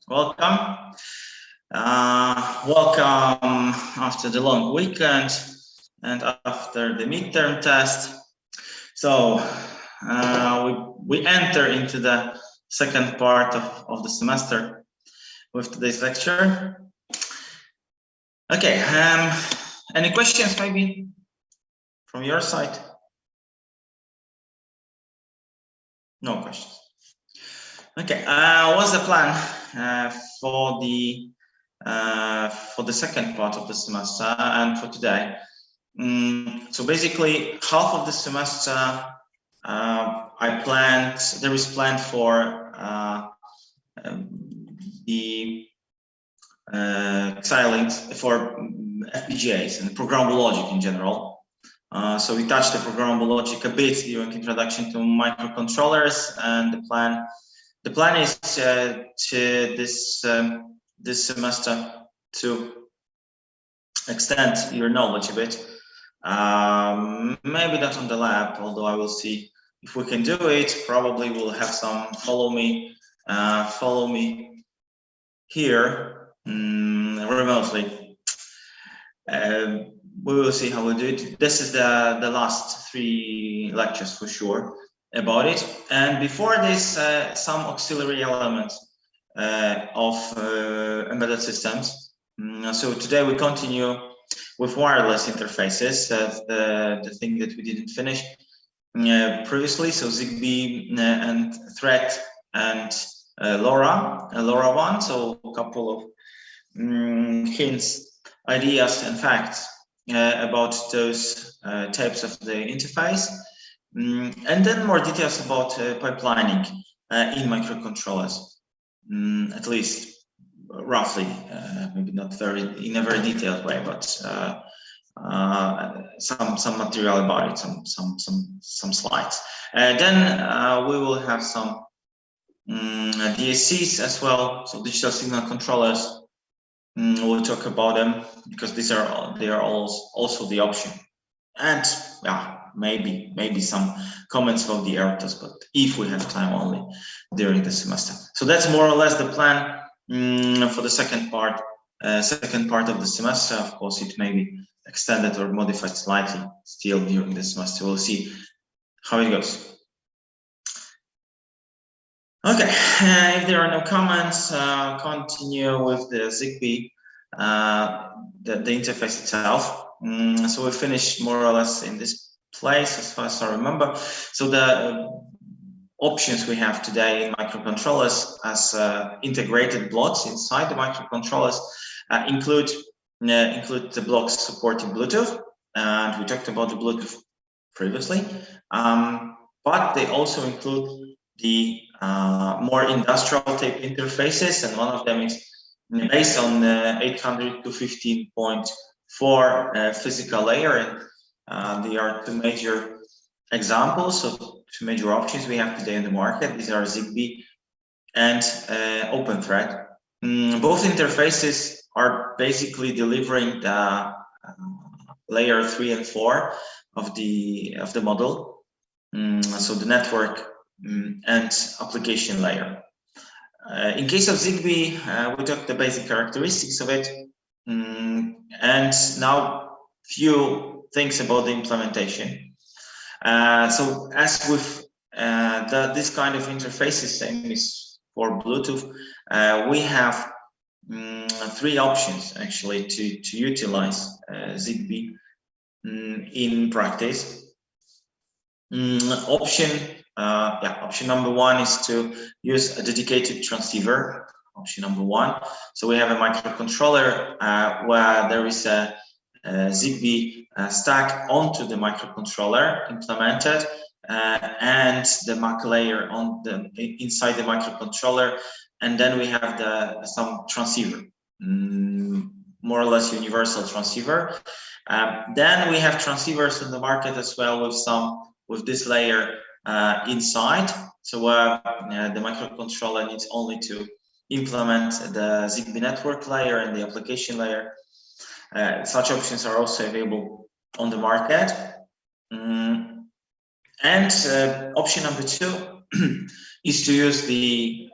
welcome. Welcome after the long weekend and after the midterm test. So we enter into the second part of the semester with today's lecture. Okay, any questions maybe from your side? No questions. Okay, what's the plan for the second part of the semester and for today? So basically, half of the semester there is planned for the Xilinx for FPGAs and programmable logic in general. So we touched the programmable logic a bit during introduction to microcontrollers, and the plan is to this semester to extend your knowledge a bit. Maybe not on the lab, although I will see if we can do it. Probably we'll have some follow me here remotely. We will see how we do it. This is the last 3 lectures for sure about it. And before this, some auxiliary elements of embedded systems. So today we continue with wireless interfaces, the thing that we didn't finish previously. So ZigBee and Thread and LoRaWAN. So a couple of hints, ideas, and facts about those types of the interface. And then more details about pipelining in microcontrollers, at least roughly, maybe not in a very detailed way, but some material about it, some slides. Then we will have some DSCs as well, so digital signal controllers. We'll talk about them because they are also the option, and yeah, maybe some comments about the ERTAs, but if we have time only during the semester. So that's more or less the plan for the second part of the semester. Of course, it may be extended or modified slightly still during the semester. We'll see how it goes. Okay, if there are no comments, continue with the ZigBee, the interface itself. So we finished more or less in this place as far as I remember. So the options we have today in microcontrollers as integrated blocks inside the microcontrollers include the blocks supporting Bluetooth, and we talked about the Bluetooth previously, but they also include the more industrial type interfaces, and one of them is based on 800 to 15.4 physical layer, and they are 2 major examples of 2 major options we have today in the market. These are ZigBee and OpenThread. Both interfaces are basically delivering the layer 3 and 4 of the model, so the network and application layer. In case of ZigBee, we took the basic characteristics of it, and now few things about the implementation. So as with this kind of interfaces, same as for Bluetooth, we have 3 options actually to utilize ZigBee in practice. Option number 1 is to use a dedicated transceiver. Option number 1. So we have a microcontroller where there is a ZigBee stack onto the microcontroller implemented, and the MAC layer on inside the microcontroller, and then we have some transceiver, more or less universal transceiver. Then we have transceivers in the market as well with this layer inside. So the microcontroller needs only to implement the ZigBee network layer and the application layer. Such options are also available on the market. And option number 2 is to use the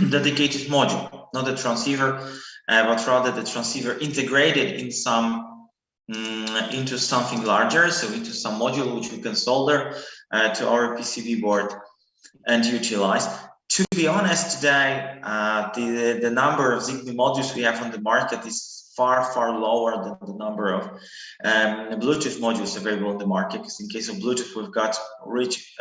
dedicated module, not a transceiver, but rather the transceiver integrated in some into something larger, so into some module which we can solder to our PCB board and utilize. To be honest, today the number of Zigbee modules we have on the market is far lower than the number of Bluetooth modules available on the market. Because in case of Bluetooth, we've got rich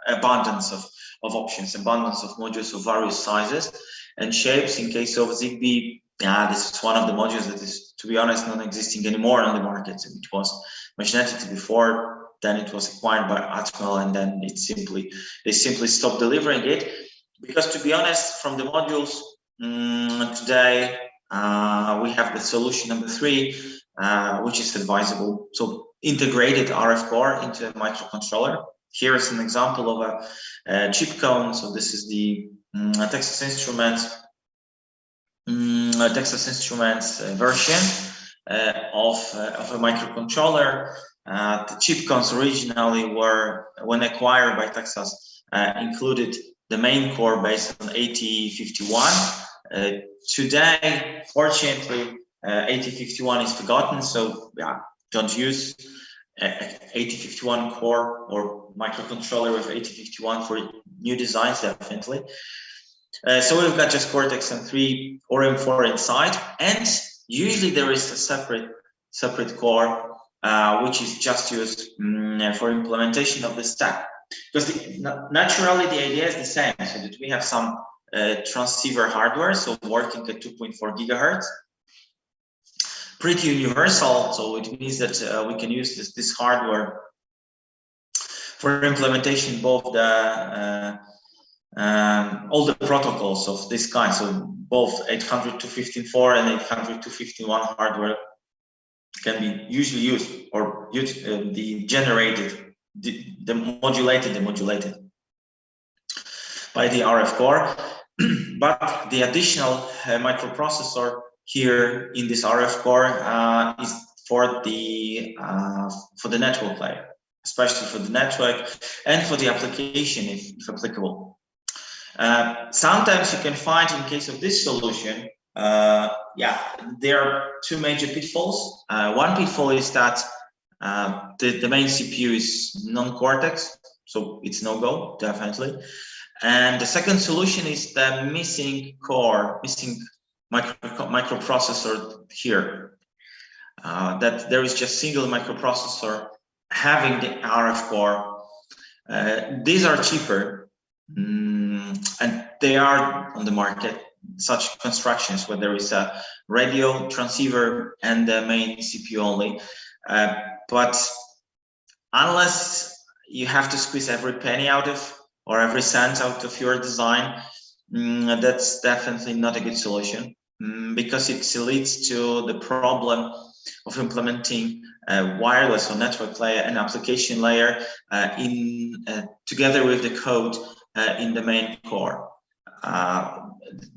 abundance of options, abundance of modules of various sizes and shapes. In case of Zigbee, this is one of the modules that is, to be honest, non-existing anymore on the market. It was Magnetic before, then it was acquired by Atmel, and then they simply stopped delivering it. Because to be honest, from the modules today, we have the solution number 3, which is advisable. So integrated RF core into a microcontroller. Here is an example of a chip cone. So this is the Texas Instruments version of a microcontroller. The chip cones originally were, when acquired by Texas, included the main core based on 8051. Today, fortunately, 8051 is forgotten, so don't use 8051 core or microcontroller with 8051 for new designs, definitely. So we've got just Cortex-M3 or M4 inside, and usually there is a separate core which is just used for implementation of the stack. Because naturally the idea is the same, so that we have some transceiver hardware, so working at 2.4 gigahertz, pretty universal. So it means that we can use this hardware for implementation both the all the protocols of this kind. So both 802.15.4 and 802.15.1 hardware can be usually used, or the modulated by the RF core. But the additional microprocessor here in this RF core is for the network layer, especially for the network and for the application, if applicable. Sometimes you can find, in case of this solution, there are two major pitfalls. One pitfall is that the main CPU is non-Cortex, so it's no-go, definitely. And the second solution is the missing microprocessor here. That there is just single microprocessor having the RF core. These are cheaper, and they are on the market, such constructions where there is a radio, transceiver, and the main CPU only. But unless you have to squeeze every penny out of, or every cent out of your design, that's definitely not a good solution, because it leads to the problem of implementing wireless or network layer and application layer together with the code in the main core,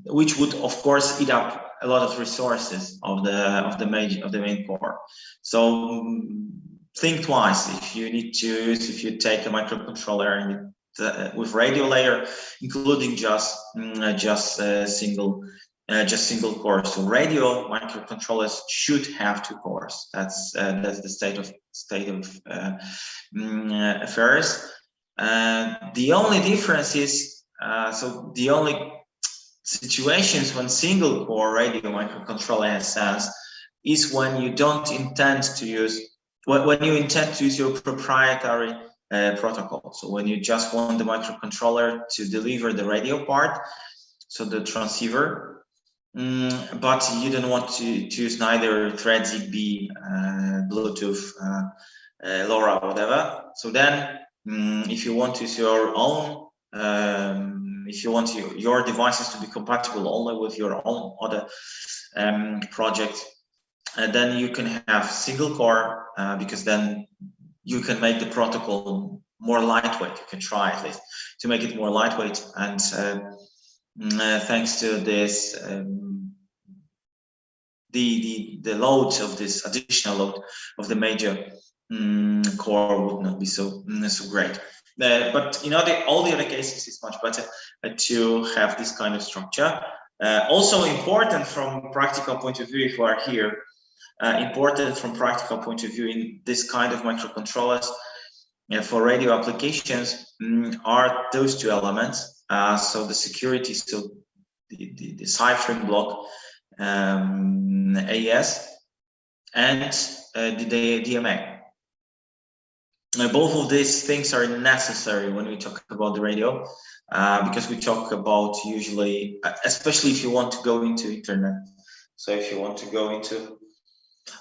which would of course eat up a lot of resources of the main core. So think twice if you take a microcontroller with radio layer, including just single core. So radio microcontrollers should have 2 cores. That's the state of affairs. The only difference is the only situations when single core radio microcontroller has sense is when you don't intend to use when you intend to use your proprietary protocol. So when you just want the microcontroller to deliver the radio part, so the transceiver, but you don't want to use neither Thread, Zigbee, Bluetooth, LoRa, whatever. So then, if you want to use your own, if you want your devices to be compatible only with your own other project, then you can have single core, because then you can make the protocol more lightweight. You can try at least to make it more lightweight, and thanks to this, the load of this additional load of the major core would not be so great. But in all the other cases, it's much better to have this kind of structure. Also important from practical point of view, if we are here, important from practical point of view in this kind of microcontrollers for radio applications are those two elements. So the security, so the ciphering block, AES, and the DMA. Both of these things are necessary when we talk about the radio, because we talk about usually, especially if you want to go into internet. So if you want to go into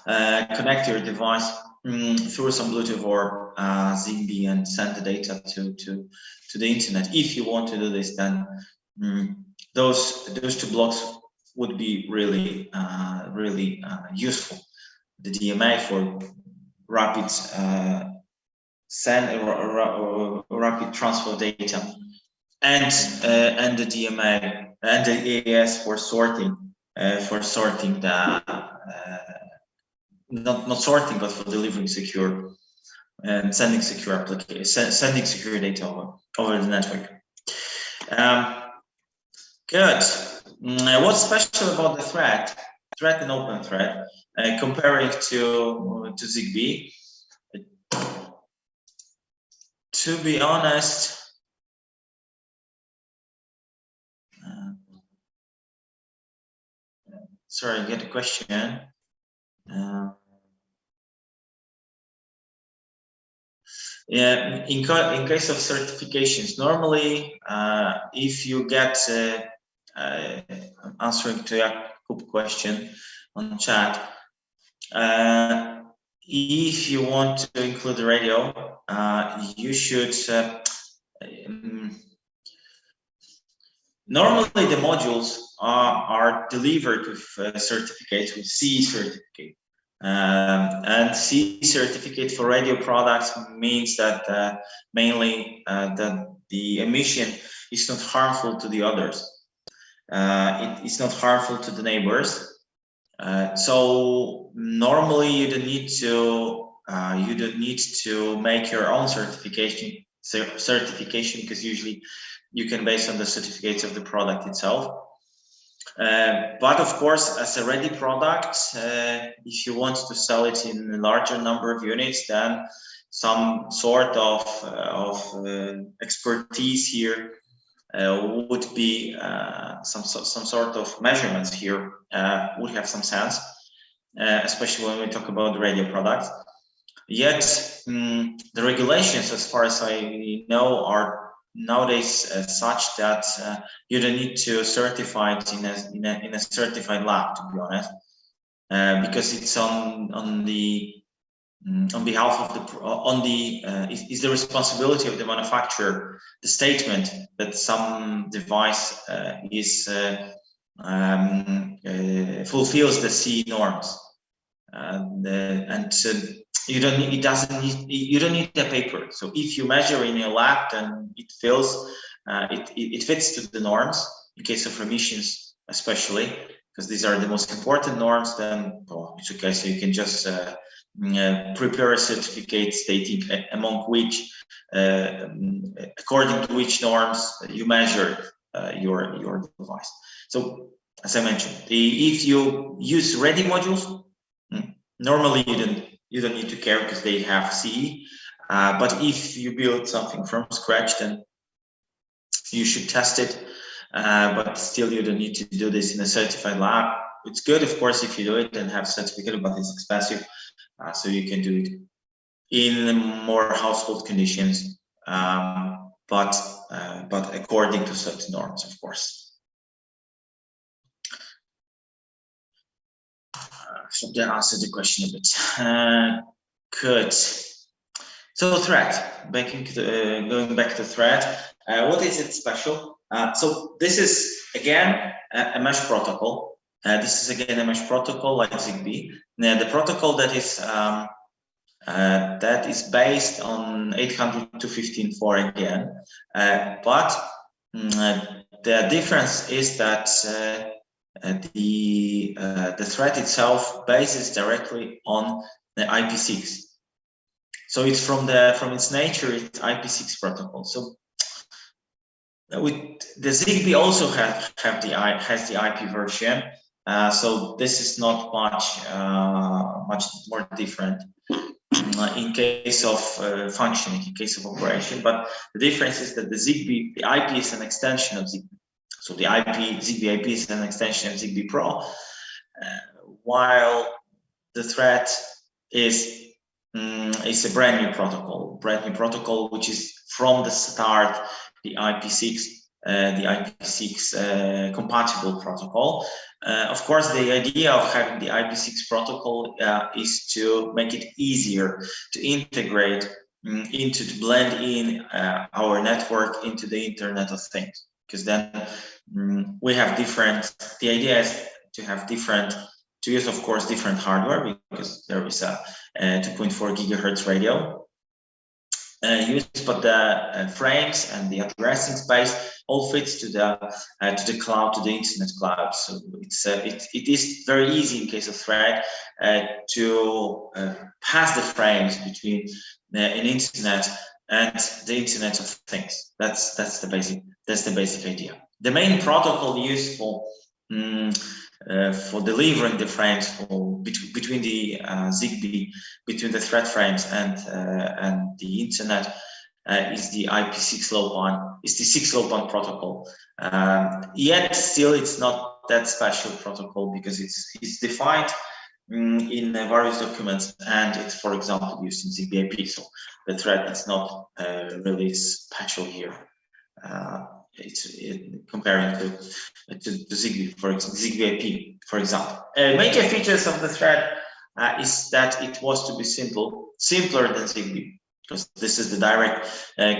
connect your device through some Bluetooth or Zigbee and send the data to the internet. If you want to do this, then those two blocks would be really useful. The DMA for rapid rapid transfer of data, and the DMA and the AES for sorting the not sorting, but for delivering secure and sending secure application, sending secure data over the network. Good. What's special about the thread and open thread comparing to Zigbee? To be honest, sorry, I get a question. Yeah, in case of certifications, normally, if you get answering to Jakub's question on chat, if you want to include the radio, you should. Normally, the modules are delivered with certificates, with CE certificate. And CE certificate for radio products means that mainly that the emission is not harmful to the others. It is not harmful to the neighbors. So normally you don't need to make your own certification because usually you can base on the certificates of the product itself. But of course, as a ready product, if you want to sell it in a larger number of units, then some sort of expertise here would be some sort of measurements here would have some sense, especially when we talk about the radio products. Yet the regulations, as far as I know, are nowadays such that you don't need to certify it in a certified lab, to be honest, because it's on behalf of is the responsibility of the manufacturer. The statement that some device fulfills the CE norms, you don't need a paper. So if you measure in your lab, then it fits to the norms in case of emissions, especially because these are the most important norms. Then it's okay. So you can just prepare a certificate stating among which, according to which norms you measured your device. So as I mentioned, if you use ready modules, normally you don't need to care because they have CE. But if you build something from scratch, then you should test it. But still, you don't need to do this in a certified lab. It's good, of course, if you do it and have a certificate, but it's expensive. So you can do it in more household conditions, but according to certain norms, of course. So that answered the question a bit. Good. So thread, going back to thread, what is it special? So this is again a mesh protocol. This is again a mesh protocol like Zigbee. Now, the protocol that is based on 802.15.4 again, but the difference is that the thread itself bases directly on the IP6. So it's from its nature, it's IPv6 protocol. So with the ZigBee also has the IP version. So this is not much more different in case of functioning, in case of operation. But the difference is that the ZigBee, the IP is an extension of ZigBee. So the ZigBee IP is an extension of ZigBee Pro, while the thread is a brand new protocol, which is from the start the IPv6 compatible protocol. Of course, the idea of having the IPv6 protocol is to make it easier to integrate to blend in our network into the Internet of Things, because then we have the idea is to have to use, of course, different hardware, because there is a 2.4 gigahertz radio used, but the frames and the addressing space all fits to the cloud, to the internet cloud. So it is very easy in case of thread to pass the frames between an internet and the Internet of Things. That's the basic idea. The main protocol used for delivering the frames between the ZigBee, between the thread frames and the internet is the IP6LoWPAN. It's the 6LoWPAN protocol. Yet still, it's not that special protocol, because it's defined in various documents, and it's, for example, used in ZigBee IP. So the thread is not really special here. Comparing to ZigBee, for example, ZigBee IP, for example. Major features of the thread is that it was to be simpler than ZigBee, because this is the direct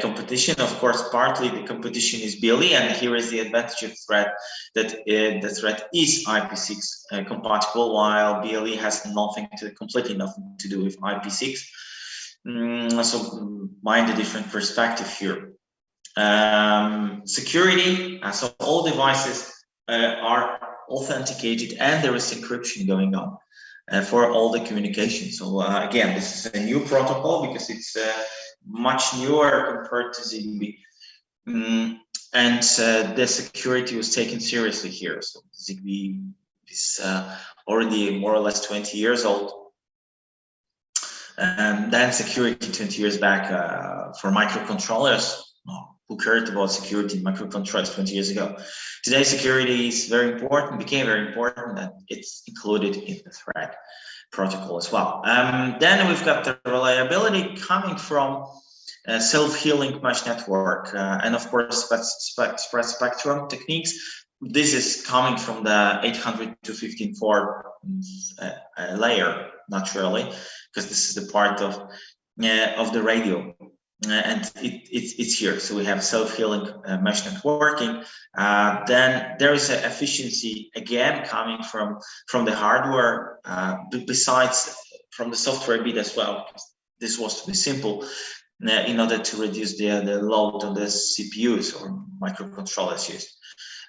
competition. Of course, partly the competition is BLE, and here is the advantage of thread, that the thread is IP6 compatible, while BLE has completely nothing to do with IP6. So mind a different perspective here. Security, so all devices are authenticated, and there is encryption going on for all the communication. So again, this is a new protocol, because it's much newer compared to ZigBee, and the security was taken seriously here. So ZigBee is already more or less 20 years old, and then security 20 years back for microcontrollers. Who cared about security in microcontrollers 20 years ago? Today, security is became very important, and it's included in the thread protocol as well. Then we've got the reliability coming from self-healing mesh network, and of course, spread spectrum techniques. This is coming from the 802.15.4 layer, naturally, because this is the part of the radio. And it's here. So we have self-healing mesh networking. Then there is an efficiency again coming from the hardware, besides from the software bit as well. This was to be simple in order to reduce the load on the CPUs or microcontrollers used.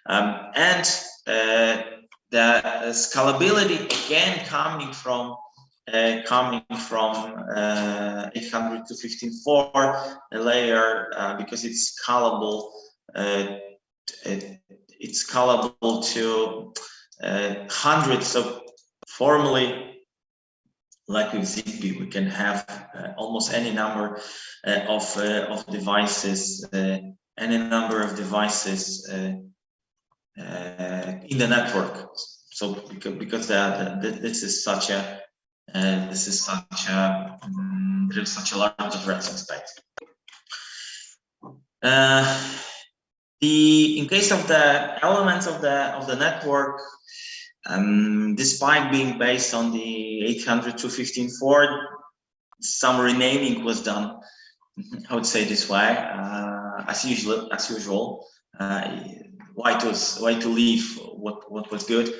And the scalability again coming from 802.15.4 layer, because it's scalable. It's scalable to hundreds. So formally, like with ZigBee, we can have almost any number of devices, any number of devices in the network. So because this is such a there's such a large addressing space. In case of the elements of the network, despite being based on the 802.15.4, some renaming was done. I would say this way, as usual. Why to leave what was good?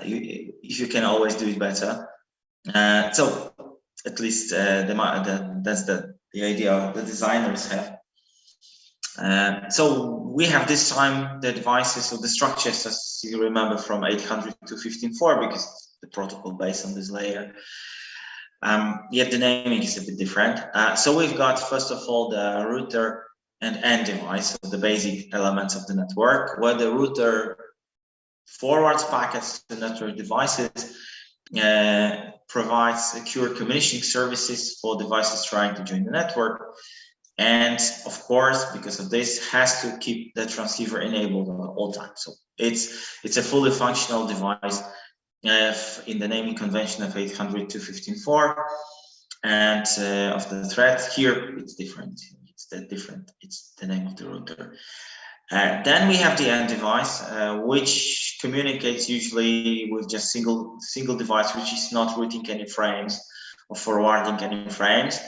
If you can always do it better. So at least that's the idea the designers have. So we have this time the devices or the structures, as you remember, from 802.15.4, because the protocol based on this layer. Yet the naming is a bit different. So we've got, first of all, the router and end device, so the basic elements of the network, where the router forwards packets to network devices, provides secure communication services for devices trying to join the network, and of course, because of this, has to keep the transceiver enabled at all times. So it's a fully functional device in the naming convention of 802.15.4, and of the thread here, it's different. It's different. It's the name of the router. Then we have the end device, which communicates usually with just single device, which is not routing any frames or forwarding any frames.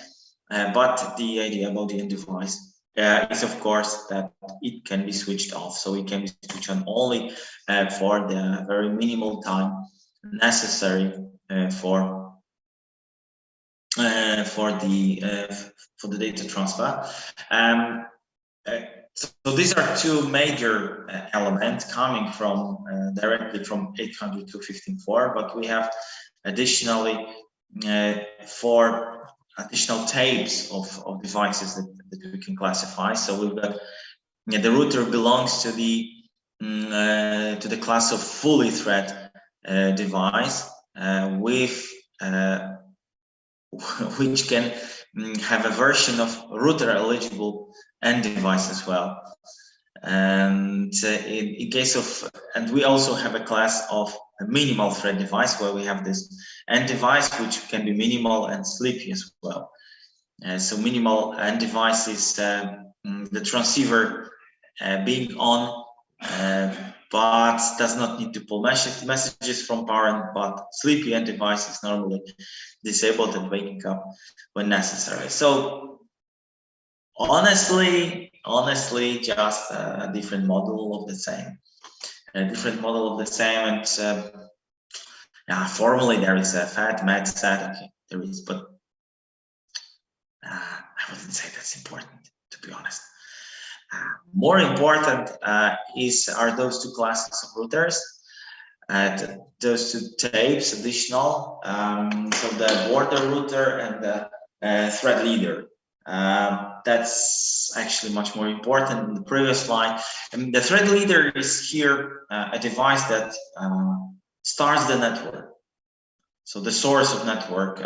But the idea about the end device is, of course, that it can be switched off. So it can be switched on only for the very minimal time necessary for the data transfer. So these are two major elements coming from directly from 802.15.4, but we have additionally 4 additional types of devices that we can classify. So we've got the router belongs to the class of fully thread device with which can have a version of router eligible end device as well. And in case of, and we also have a class of a minimal thread device, where we have this end device which can be minimal and sleepy as well. So minimal end device is the transceiver being on, but does not need to pull messages from parent, but sleepy end device is normally disabled and waking up when necessary. So honestly, just a different model of the same. And formally there is a FAT, MET, SAT, okay, there is, but I wouldn't say that's important, to be honest. More important are those 2 classes of routers, those 2 types additional. So the border router and the thread leader. That's actually much more important than the previous line. And the thread leader is here a device that starts the network. So the source of network.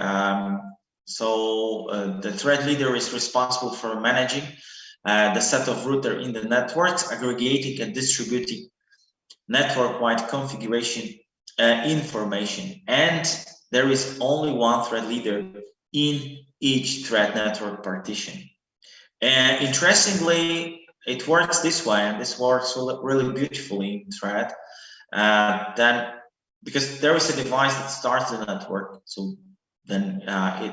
The thread leader is responsible for managing the set of router in the networks, aggregating and distributing network-wide configuration information. And there is only one thread leader in each thread network partition. And interestingly, it works this way, and this works really beautifully in thread. Then, because there is a device that starts the network, so then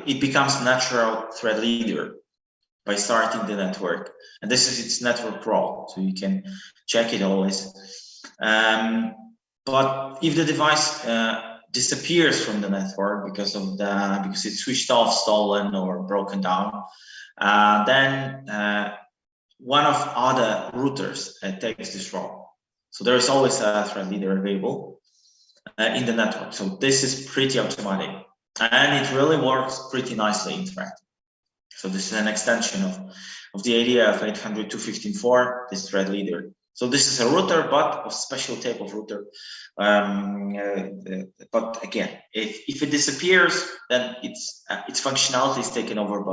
it becomes natural thread leader by starting the network, and this is its network role, so you can check it always. But if the device disappears from the network because it's switched off, stolen, or broken down, then one of other routers takes this role. So there is always a thread leader available in the network. So this is pretty automatic, and it really works pretty nicely in thread. So this is an extension of the idea of 802.15.4, this thread leader. So this is a router, but of special type of router. But again, if it disappears, then its functionality is taken over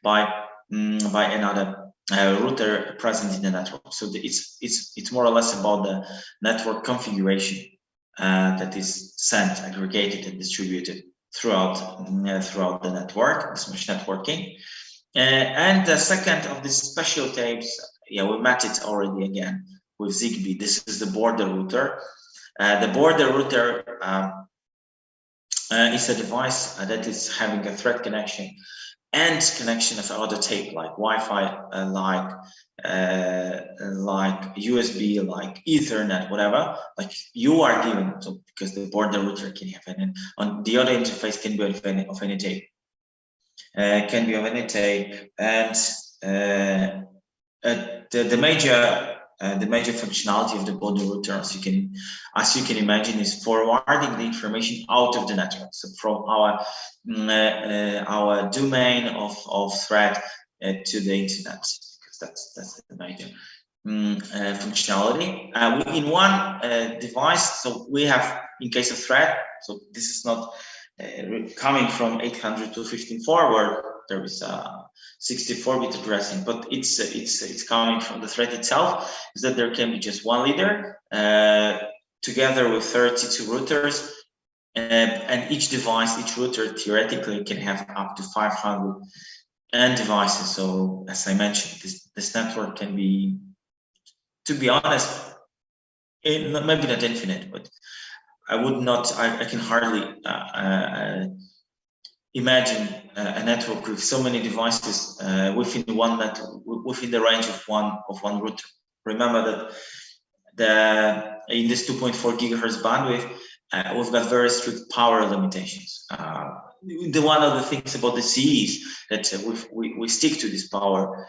by another router present in the network. So it's more or less about the network configuration that is sent, aggregated, and distributed throughout the network, this mesh networking. And the second of these special tapes, we met it already again with ZigBee. This is the border router. The border router is a device that is having a thread connection and connection of other tape, like Wi-Fi, like USB, like Ethernet, whatever. Like you are given, so because the border router can have any, on the other interface can be of any tape. And the major the major functionality of the body router, as you can imagine, is forwarding the information out of the network. So from our domain of thread to the internet, because that's the major functionality. In one device, so we have, in case of thread, so this is not coming from 800 to 15 forward. There is a 64-bit addressing, but it's coming from the thread itself. Is that there can be just one leader together with 32 routers, and each router theoretically can have up to 500 end devices. So as I mentioned, this network can be, to be honest, maybe not infinite, but I can hardly imagine a network with so many devices within within the range of one router. Remember that in this 2.4 gigahertz bandwidth, we've got very strict power limitations. One of the things about the CE is that we stick to these power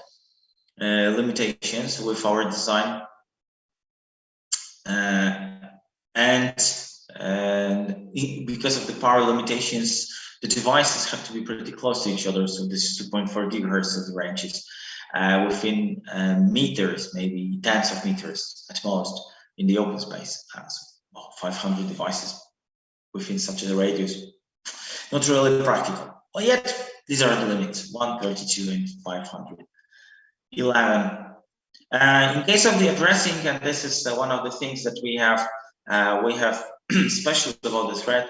limitations with our design, and because of the power limitations, the devices have to be pretty close to each other. So this is 2.4 gigahertz of the ranges within meters, maybe tens of meters at most in the open space. So 500 devices within such a radius. Not really practical. But yet, these are the limits, 132 and 511. In case of the addressing, and this is one of the things that we have special about the thread,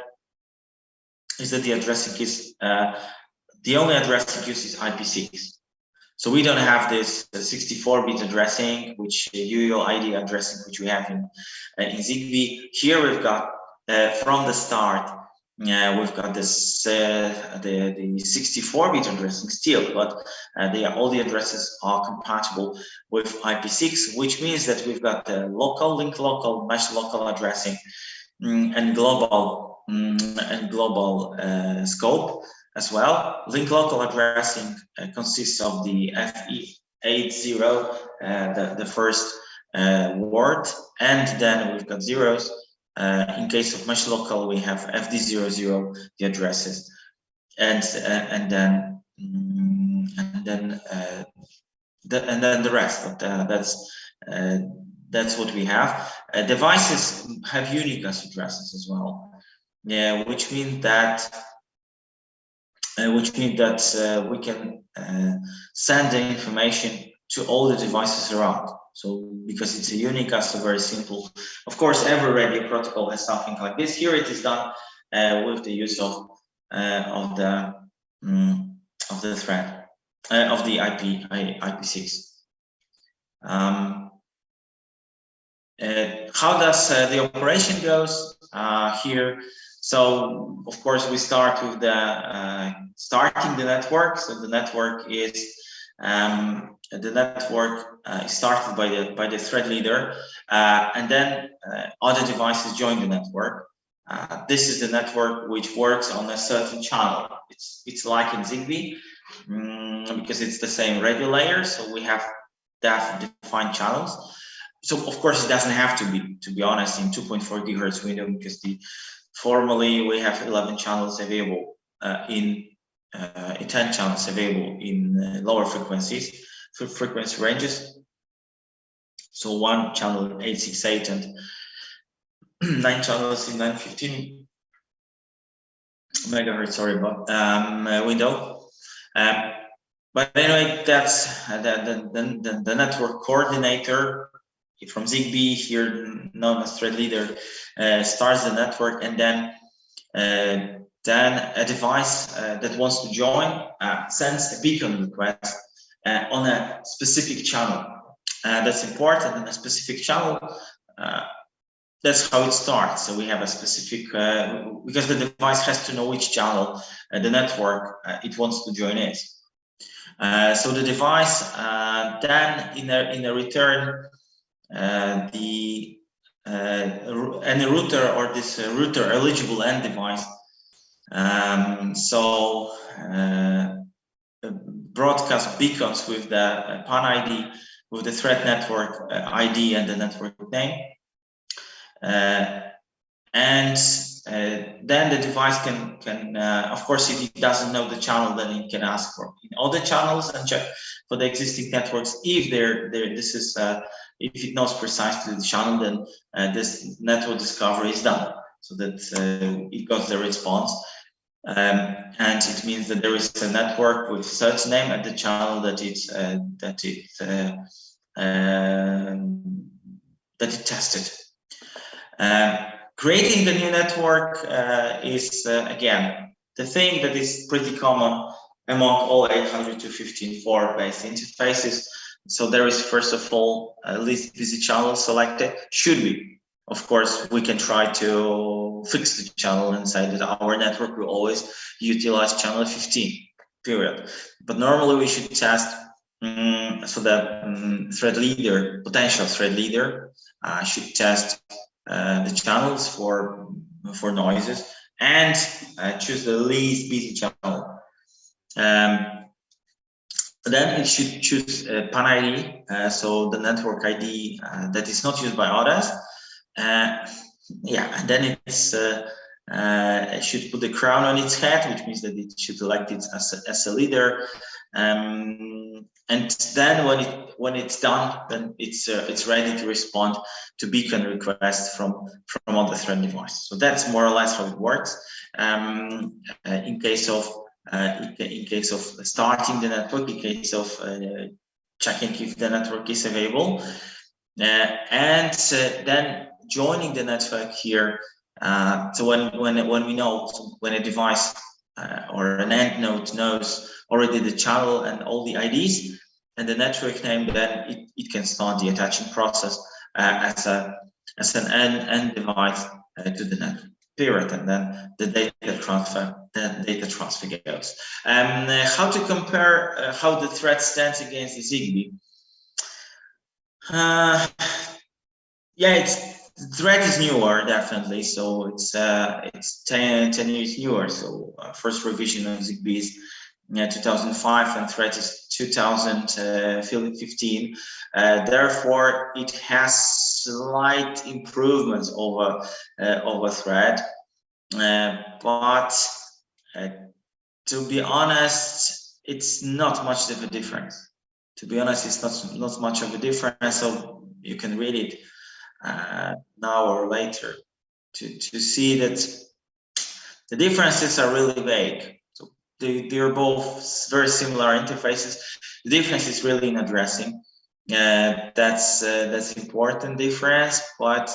is that the addressing is the only addressing used is IP6. So we don't have this 64-bit addressing, which UUID addressing, which we have in ZigBee. Here we've got from the start, we've got this the 64-bit addressing still, but all the addresses are compatible with IP6, which means that we've got the local, link local, mesh local addressing, and global scope as well. Link local addressing consists of the FE80, the first word, and then we've got zeros. In case of mesh local, we have FD00, the addresses, and then the rest. But that's what we have. Devices have unicast addresses as well. Yeah, which means that we can send the information to all the devices around. So because it's a unicast, so very simple. Of course, every radio protocol has something like this. Here it is done with the use of the thread of the IP6. How does the operation goes here? So of course we start with the starting the network. So the network is started by the thread leader, and then other devices join the network. This is the network which works on a certain channel. It's like in ZigBee because it's the same radio layer. So we have defined channels. So of course it doesn't have to be honest, in 2.4 gigahertz window, because formally we have 11 channels available in 10 channels available in lower frequency ranges. So one channel in 868 and 9 channels in 915 megahertz. Sorry about window. But anyway, that's the network coordinator from ZigBee, here known as thread leader, starts the network, and then a device that wants to join sends a beacon request on a specific channel. That's important. In a specific channel, that's how it starts. So we have a specific, because the device has to know which channel the network it wants to join is. So the device then in a return, any router or this router eligible end device broadcast beacons with the PAN ID with the thread network ID and the network name. And then the device can of course, if it doesn't know the channel, then it can ask for in other channels and check for the existing networks. If this is if it knows precisely the channel, then this network discovery is done, so that it got the response. And it means that there is a network with such name at the channel that it tested. Creating the new network is again the thing that is pretty common among all 802.15.4 based interfaces. So there is, first of all, a least busy channel selected. Should be, of course, we can try to fix the channel and say that our network will always utilize channel 15, period. But normally we should test, so the thread leader, potential thread leader, should test the channels for noises and choose the least busy channel. Then it should choose PAN ID, so the network ID that is not used by others. Yeah, and then it should put the crown on its head, which means that it should elect it as a leader. And then when it's done, then it's ready to respond to beacon requests from other thread devices. So that's more or less how it works. In case of starting the network, in case of checking if the network is available, and then joining the network here. So when we know, so when a device or an end node knows already the channel and all the IDs and the network name, then it can start the attaching process as an end device to the network, period. And then the data transfer goes. How to compare how the thread stands against the ZigBee? Yeah, thread is newer, definitely. So it's 10 years newer. So first revision of ZigBee is 2005, and thread is 2015. Therefore, it has slight improvements over thread. But to be honest, it's not much of a difference. To be honest, it's not much of a difference. So you can read it now or later to see that the differences are really vague. So they are both very similar interfaces. The difference is really in addressing. That's important difference. But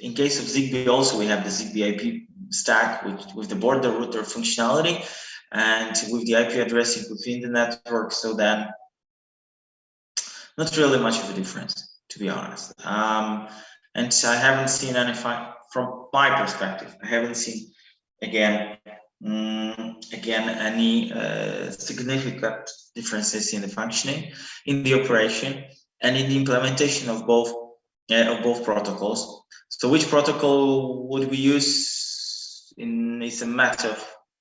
in case of ZigBee, also we have the ZigBee IP stack with the border router functionality and with the IP addressing within the network. So then, not really much of a difference, to be honest. And I haven't seen any, from my perspective, I haven't seen again any significant differences in the functioning, in the operation, and in the implementation of both protocols. So which protocol would we use is a matter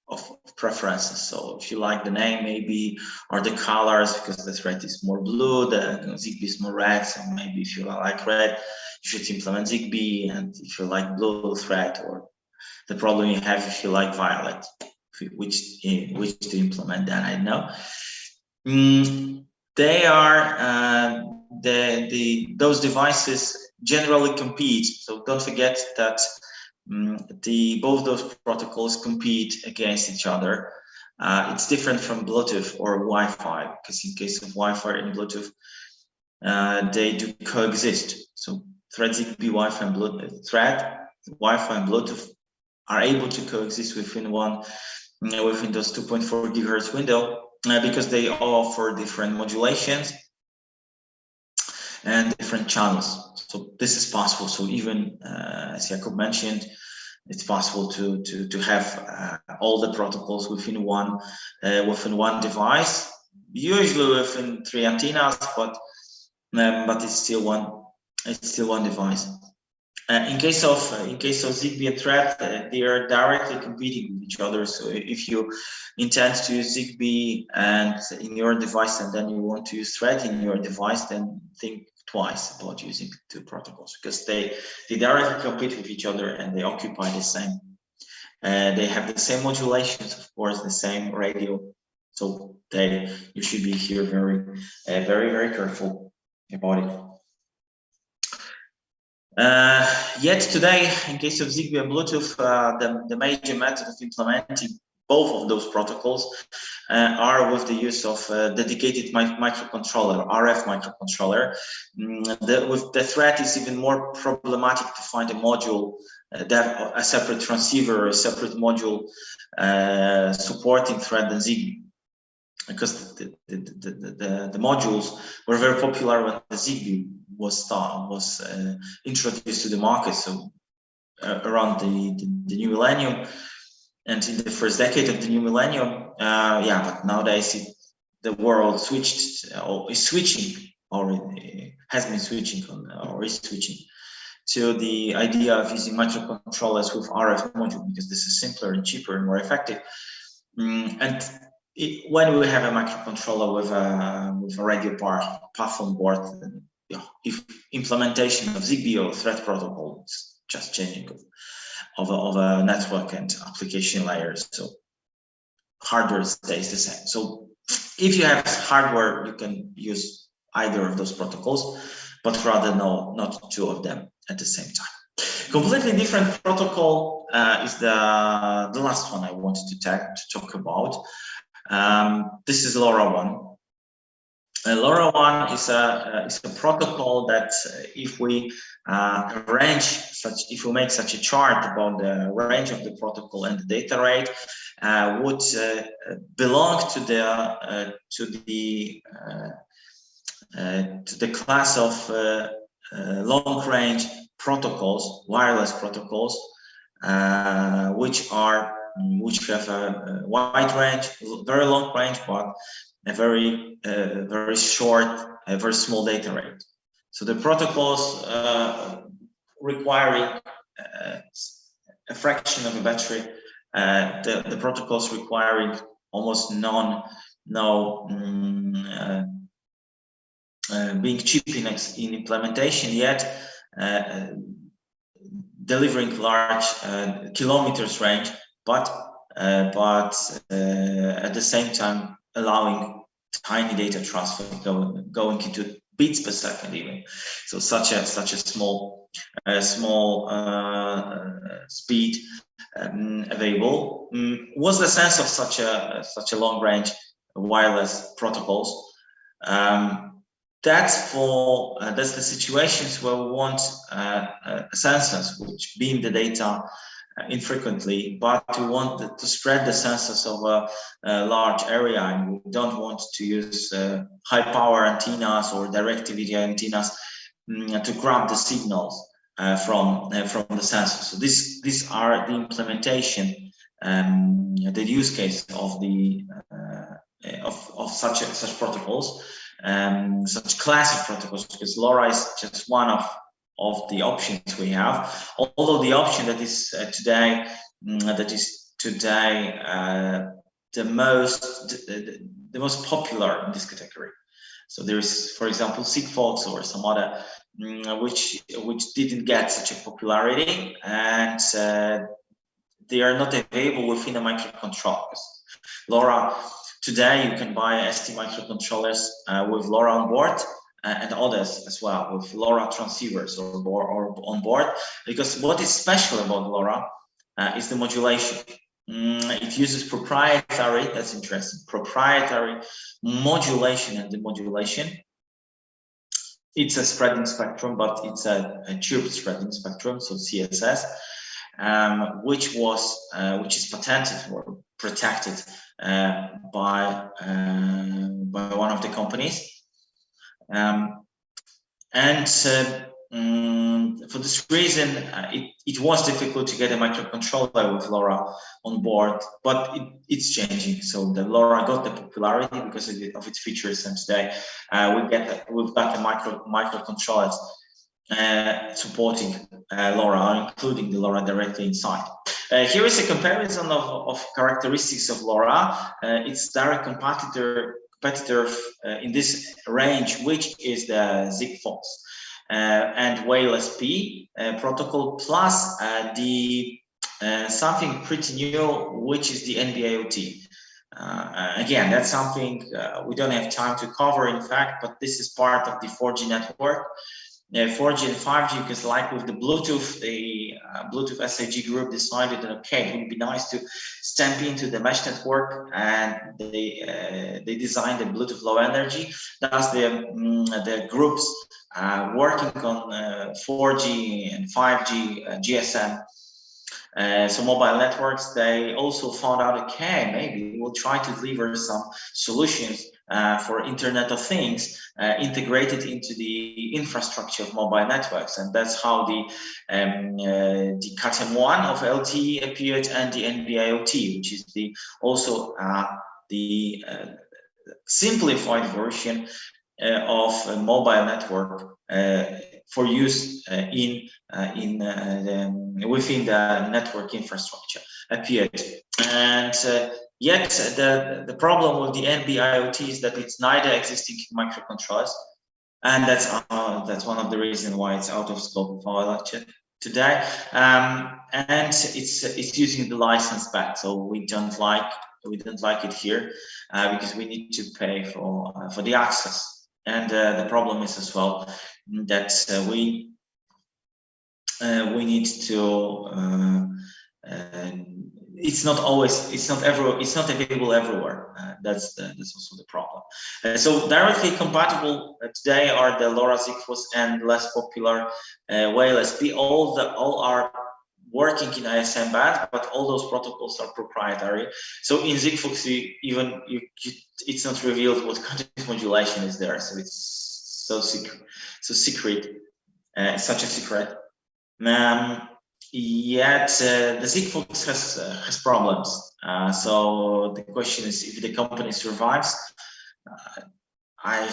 of preferences. So if you like the name, maybe, or the colors, because the thread is more blue, the ZigBee is more red. So maybe if you like red, you should implement ZigBee, and if you like blue thread, or the problem you have if you like violet, which to implement, that I know. They are those devices generally compete. So don't forget that both those protocols compete against each other. It's different from Bluetooth or Wi-Fi, because in case of Wi-Fi and Bluetooth, they do coexist. So thread ZigBee, Wi-Fi, and Bluetooth, Wi-Fi and Bluetooth are able to coexist within those 2.4 gigahertz window, because they offer different modulations and different channels. So this is possible. So even as Jakub mentioned, it's possible to have all the protocols within one device, usually within 3 antennas, but it's still one device. In case of Zigbee and Thread, they are directly competing with each other. So if you intend to use Zigbee and in your device, and then you want to use Thread in your device, then think twice about using two protocols, because they directly compete with each other and they occupy the same. They have the same modulations, of course, the same radio. So you should be here very careful about it. Yet today, in case of Zigbee and Bluetooth, the major method of implementing both of those protocols are with the use of dedicated microcontroller, RF microcontroller. With the Thread, it's even more problematic to find a module that a separate transceiver or a separate module supporting Thread than Zigbee, because the modules were very popular when the Zigbee was introduced to the market. So around the new millennium and in the first decade of the new millennium, but nowadays the world switched or is switching, or has been switching or is switching to the idea of using microcontrollers with RF module, because this is simpler and cheaper and more effective. When we have a microcontroller with a radio path on board, if implementation of Zigbee or Thread protocol, it's just changing of a network and application layers. So hardware stays the same. So if you have hardware, you can use either of those protocols, but rather not two of them at the same time. Completely different protocol is the last one I wanted to talk about. This is LoRaWAN. LoRaWAN is a protocol that if we if we make such a chart about the range of the protocol and the data rate, would belong to the class of long range protocols, wireless protocols, which have a wide range, very long range, but a very short, very small data rate. So the protocols requiring a fraction of a battery, the protocols requiring almost being cheap in implementation, yet delivering large kilometers range, but at the same time allowing tiny data transfer going into bits per second even. So such a small speed available. What's the sense of such a long range wireless protocols? That's the situations where we want sensors which beam the data infrequently, but we want to spread the sensors over a large area, and we don't want to use high power antennas or directivity antennas to grab the signals from the sensors. So these are the implementation, the use case of the of such protocols, such class of protocols, because LoRa is just one of the options we have. Although the option that is today the most popular in this category. So there is, for example, Sigfox or some other which didn't get such a popularity, and they are not available within a microcontroller. LoRa today, you can buy ST microcontrollers with LoRa on board, and others as well with LoRa transceivers or on board, because what is special about LoRa is the modulation. It uses proprietary, that's interesting, proprietary modulation and demodulation. It's a spreading spectrum, but it's a tube spreading spectrum, so CSS, which is patented or protected by one of the companies. For this reason, it was difficult to get a microcontroller with LoRa on board, but it's changing. So the LoRa got the popularity because of its features, and today we've got the microcontrollers supporting LoRa, including the LoRa directly inside. Here is a comparison of characteristics of LoRa. Its direct competitor in this range, which is the Sigfox and WaveLSP protocol, plus the something pretty new, which is the NB-IoT. Again, that's something we don't have time to cover, in fact, but this is part of the 4G network. 4G and 5G, because like with the Bluetooth, the Bluetooth SAG group decided that, okay, it would be nice to stamp into the mesh network, and they designed the Bluetooth Low Energy. Thus, the groups working on 4G and 5G GSM, so mobile networks, they also found out, okay, maybe we'll try to deliver some solutions for Internet of Things integrated into the infrastructure of mobile networks, and that's how the Cat-M1 of LTE appeared, and the NB-IoT, which is the also the simplified version of a mobile network for use within the network infrastructure appeared. And yet the problem with the NB-IoT is that it's neither existing microcontrollers, and that's one of the reasons why it's out of scope of our lecture today. And it's using the license back, so we don't like it here because we need to pay for the access. And the problem is as well that we need to. It's not available everywhere. That's also the problem. So directly compatible today are the LoRa Sigfox and less popular WaveLSP. All are working in ISM band, but all those protocols are proprietary. So in Sigfox, it's not revealed what kind of modulation is there. So it's so secret, such a secret. Yet the Sigfox has problems. So the question is, if the company survives. I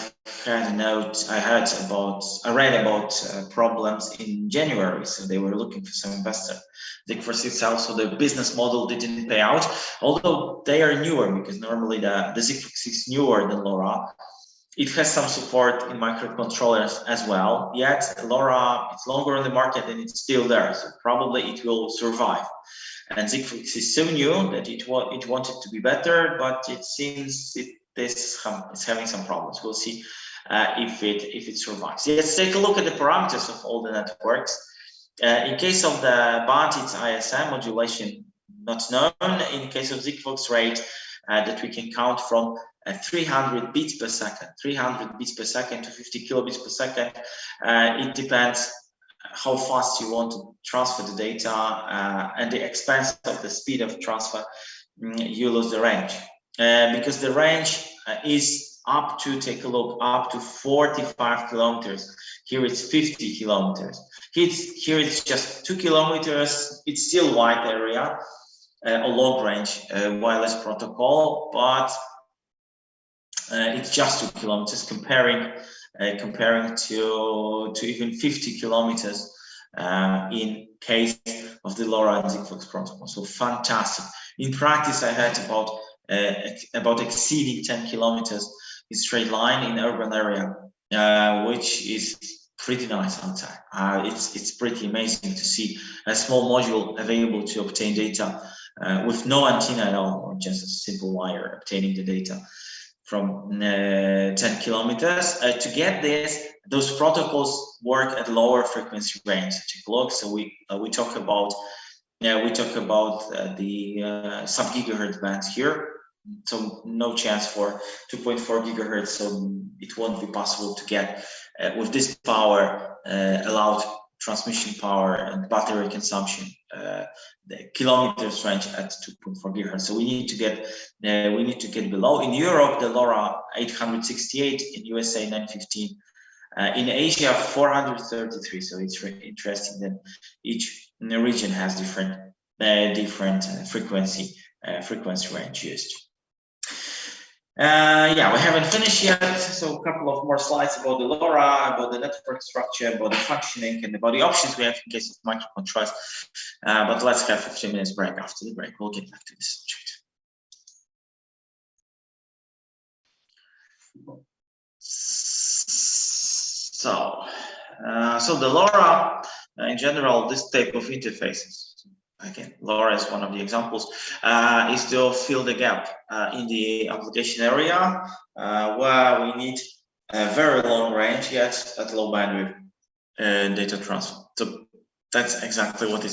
read about problems in January, so they were looking for some investor. Sigfox itself, so the business model didn't pay out, although they are newer, because normally the Sigfox is newer than LoRa. It has some support in microcontrollers as well, yet LoRa, it's longer on the market and it's still there, so probably it will survive. And Sigfox is so new that it wanted to be better, but it seems it's having some problems. We'll see if it survives. Let's take a look at the parameters of all the networks. In case of the band, it's ISM modulation not known. In case of Sigfox, rate that we can count from 300 bits per second, 300 bits per second to 50 kilobits per second. It depends how fast you want to transfer the data and the expense of the speed of transfer. You lose the range. Because the range is up to, take a look, up to 45 kilometers. Here it's 50 kilometers. Here it's just 2 kilometers. It's still wide area, a long range wireless protocol, but it's just 2 kilometers comparing to even 50 kilometers in case of the LoRa and Sigfox protocol. So fantastic. In practice, I heard about exceeding 10 kilometers in straight line in urban area, which is pretty nice outside. It's pretty amazing to see a small module available to obtain data with no antenna at all, or just a simple wire obtaining the data from 10 kilometers. To get this, those protocols work at lower frequency range. Take a look. So we talk about the sub-gigahertz bands here. So no chance for 2.4 gigahertz. So it won't be possible to get with this power allowed transmission power and battery consumption the kilometers range at 2.4 gigahertz. So we need to get below. In Europe, the LoRa 868, in USA 915, in Asia 433. So it's really interesting that each region has different frequency range used. Yeah, we haven't finished yet, so a couple of more slides about the LoRa, about the network structure, about the functioning, and about the options we have in case of microcontrollers. But let's have 15 minutes break. After the break, we'll get back to this subject. So the LoRa, in general, this type of interfaces, again, LoRa is one of the examples, is to fill the gap in the application area where we need a very long range yet at low bandwidth data transfer. So that's exactly what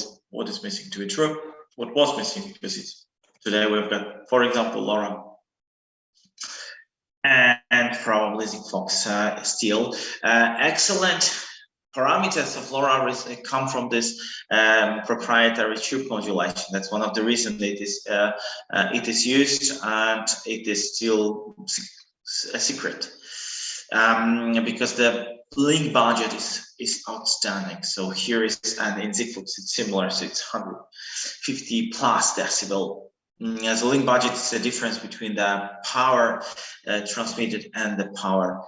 is missing, to be true. What was missing, because today we've got, for example, LoRa and probably Sigfox still. Excellent parameters of LoRa come from this proprietary chirp modulation. That's one of the reasons it is used, and it is still a secret because the link budget is outstanding. So here is, and in Sigfox it's similar, so it's 150 plus decibel. As a link budget, it's the difference between the power transmitted and the power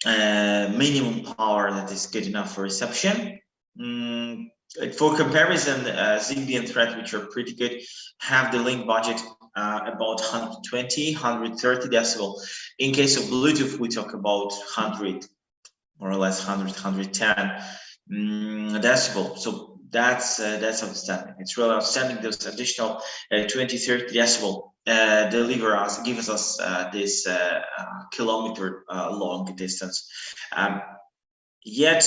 minimum power that is good enough for reception. For comparison, Zigbee and Thread, which are pretty good, have the link budget about 120, 130 decibel. In case of Bluetooth, we talk about 100, more or less 100, 110 decibel. So that's outstanding. It's really outstanding. Those additional 20, 30 decibel gives us this kilometer long distance. Yet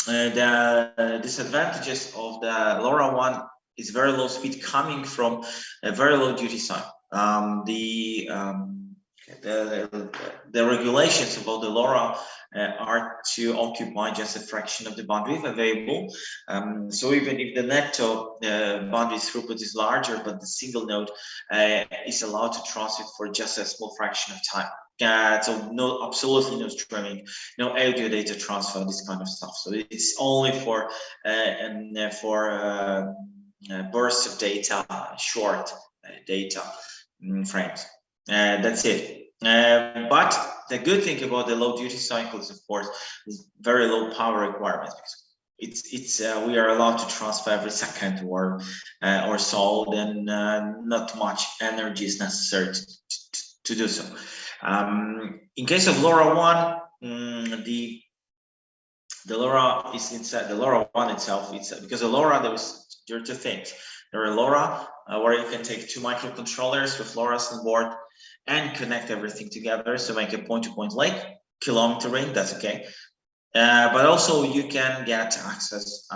the disadvantages of the LoRaWAN is very low speed coming from a very low duty cycle. The regulations about the LoRa are to occupy just a fraction of the bandwidth available. So even if the netto bandwidth throughput is larger, but the single node is allowed to transmit for just a small fraction of time. So absolutely no streaming, no audio data transfer, this kind of stuff. So it's only for bursts of data, short data frames. That's it. But the good thing about the low duty cycle is, of course, is very low power requirements, because we are allowed to transfer every second or so. Then not much energy is necessary to do so. In case of LoRaWAN, the LoRa is inside the LoRaWAN itself. It's because the LoRa there are two things. There are LoRa where you can take two microcontrollers with LoRa's on board and connect everything together, so make a point-to-point link, kilometer ring, that's okay. But also you can get access,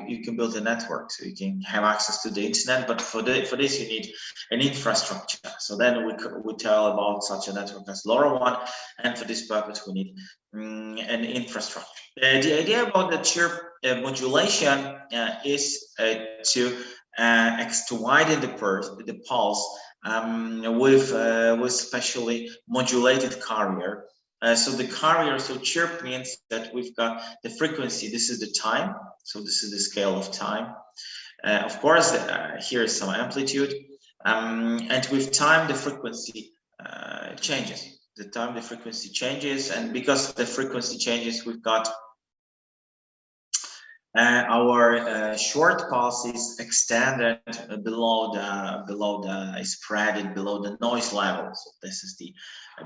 you can build a network, so you can have access to the internet, but for this you need an infrastructure. So then we tell about such a network as LoRaWAN, and for this purpose we need an infrastructure. The idea about the chirp modulation is to widen the pulse with specially modulated carrier. So the carrier, so chirp means that we've got the frequency, this is the time, so this is the scale of time. Of course, here is some amplitude, and with time the frequency changes. The frequency changes, and because the frequency changes, we've got our short pulse is extended below the noise level. So this is the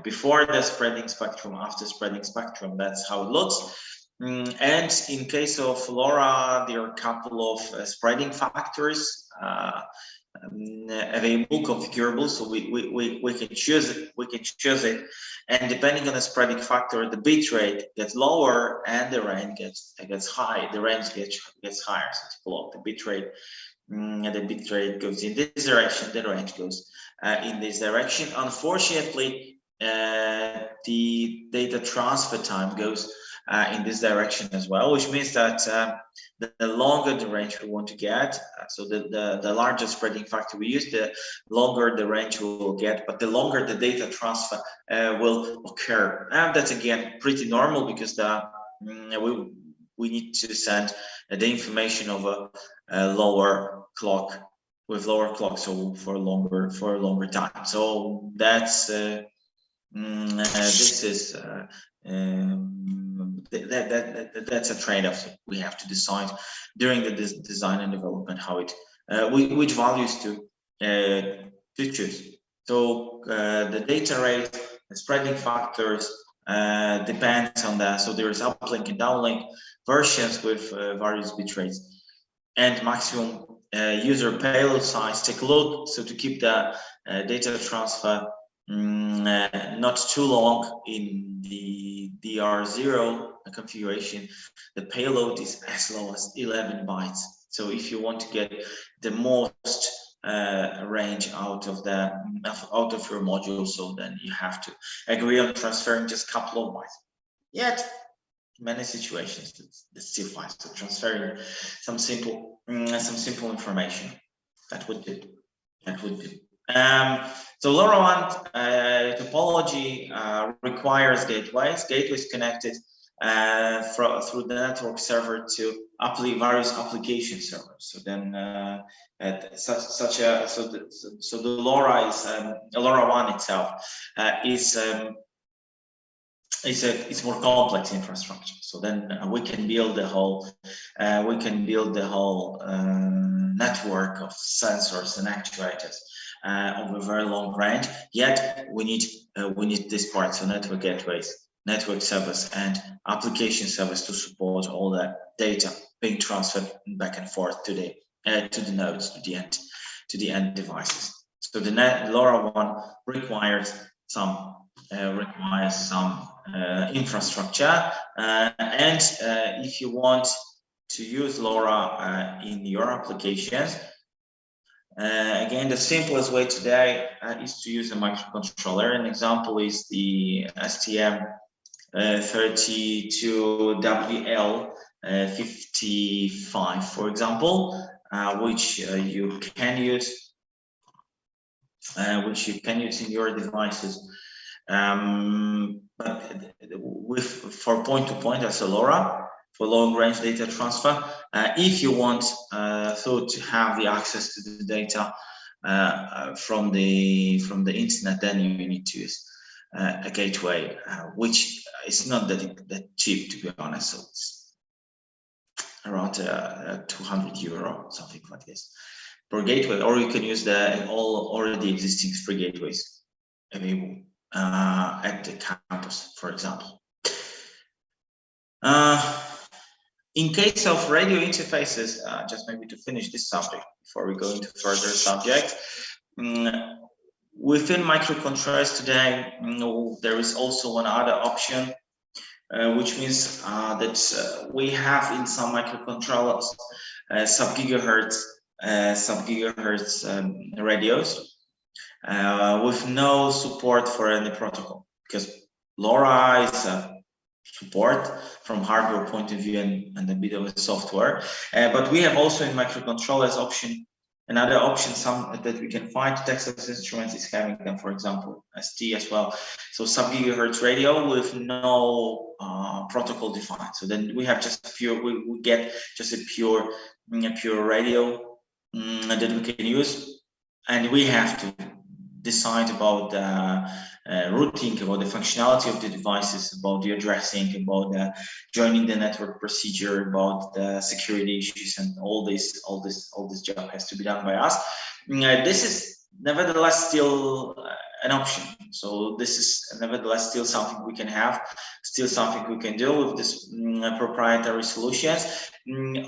before the spreading spectrum, after spreading spectrum. That's how it looks. And in case of LoRa, there are a couple of spreading factors available, configurable. So we can choose it, and depending on the spreading factor, the bit rate gets lower and the range gets high. The range gets higher. So to follow the bit rate, the bit rate goes in this direction, the range goes in this direction. Unfortunately, the data transfer time goes in this direction as well, which means that the longer the range we want to get, so the larger spreading factor we use, the longer the range we will get, but the longer the data transfer will occur. And that's again pretty normal, because we need to send the information over a lower clock with lower clock, so for a longer time. So that's this is that's a trade-off we have to decide during the design and development, how it which values to choose. So the data rate, the spreading factors depends on that. So there is uplink and downlink versions with various bit rates and maximum user payload size. Take a look. So to keep the data transfer not too long in the DR0 configuration, the payload is as low as 11 bytes. So if you want to get the most range out of your module, so then you have to agree on transferring just a couple of bytes. Yet many situations it's still fine. So transferring some simple information, that would do. So LoRaWAN topology requires gateways. Gateways connected through the network server to various application servers. So then, so the LoRa is LoRaWAN itself it's more complex infrastructure. So then we can build the whole network of sensors and actuators of a very long range. Yet we need this part, so network gateways, network servers, and application servers to support all that data being transferred back and forth to the nodes, to the end devices. So the LoRaWAN requires some infrastructure, and if you want to use LoRa in your applications, again, the simplest way today is to use a microcontroller. An example is the STM32WL55, for example, which you can use in your devices. But for point-to-point as a LoRa for long-range data transfer. If you want to have the access to the data from the internet, then you need to use a gateway, which is not that cheap, to be honest. So it's around €200, something like this, per gateway, or you can use the already existing free gateways available at the campus, for example. In case of radio interfaces, just maybe to finish this subject before we go into further subjects, within microcontrollers today, there is also one other option, which means that we have in some microcontrollers sub-gigahertz radios with no support for any protocol, because LoRa is support from hardware point of view and a bit of a software, but we have also in microcontrollers another option that we can find. Texas Instruments is having them, for example, ST as well. So sub-gigahertz radio with no protocol defined. So then we have just we get just a pure radio that we can use, and we have to decide about routing, about the functionality of the devices, about the addressing, about joining the network procedure, about the security issues, and all this job has to be done by us. This is nevertheless still an option. So this is nevertheless still something we can have, still something we can do with this proprietary solutions.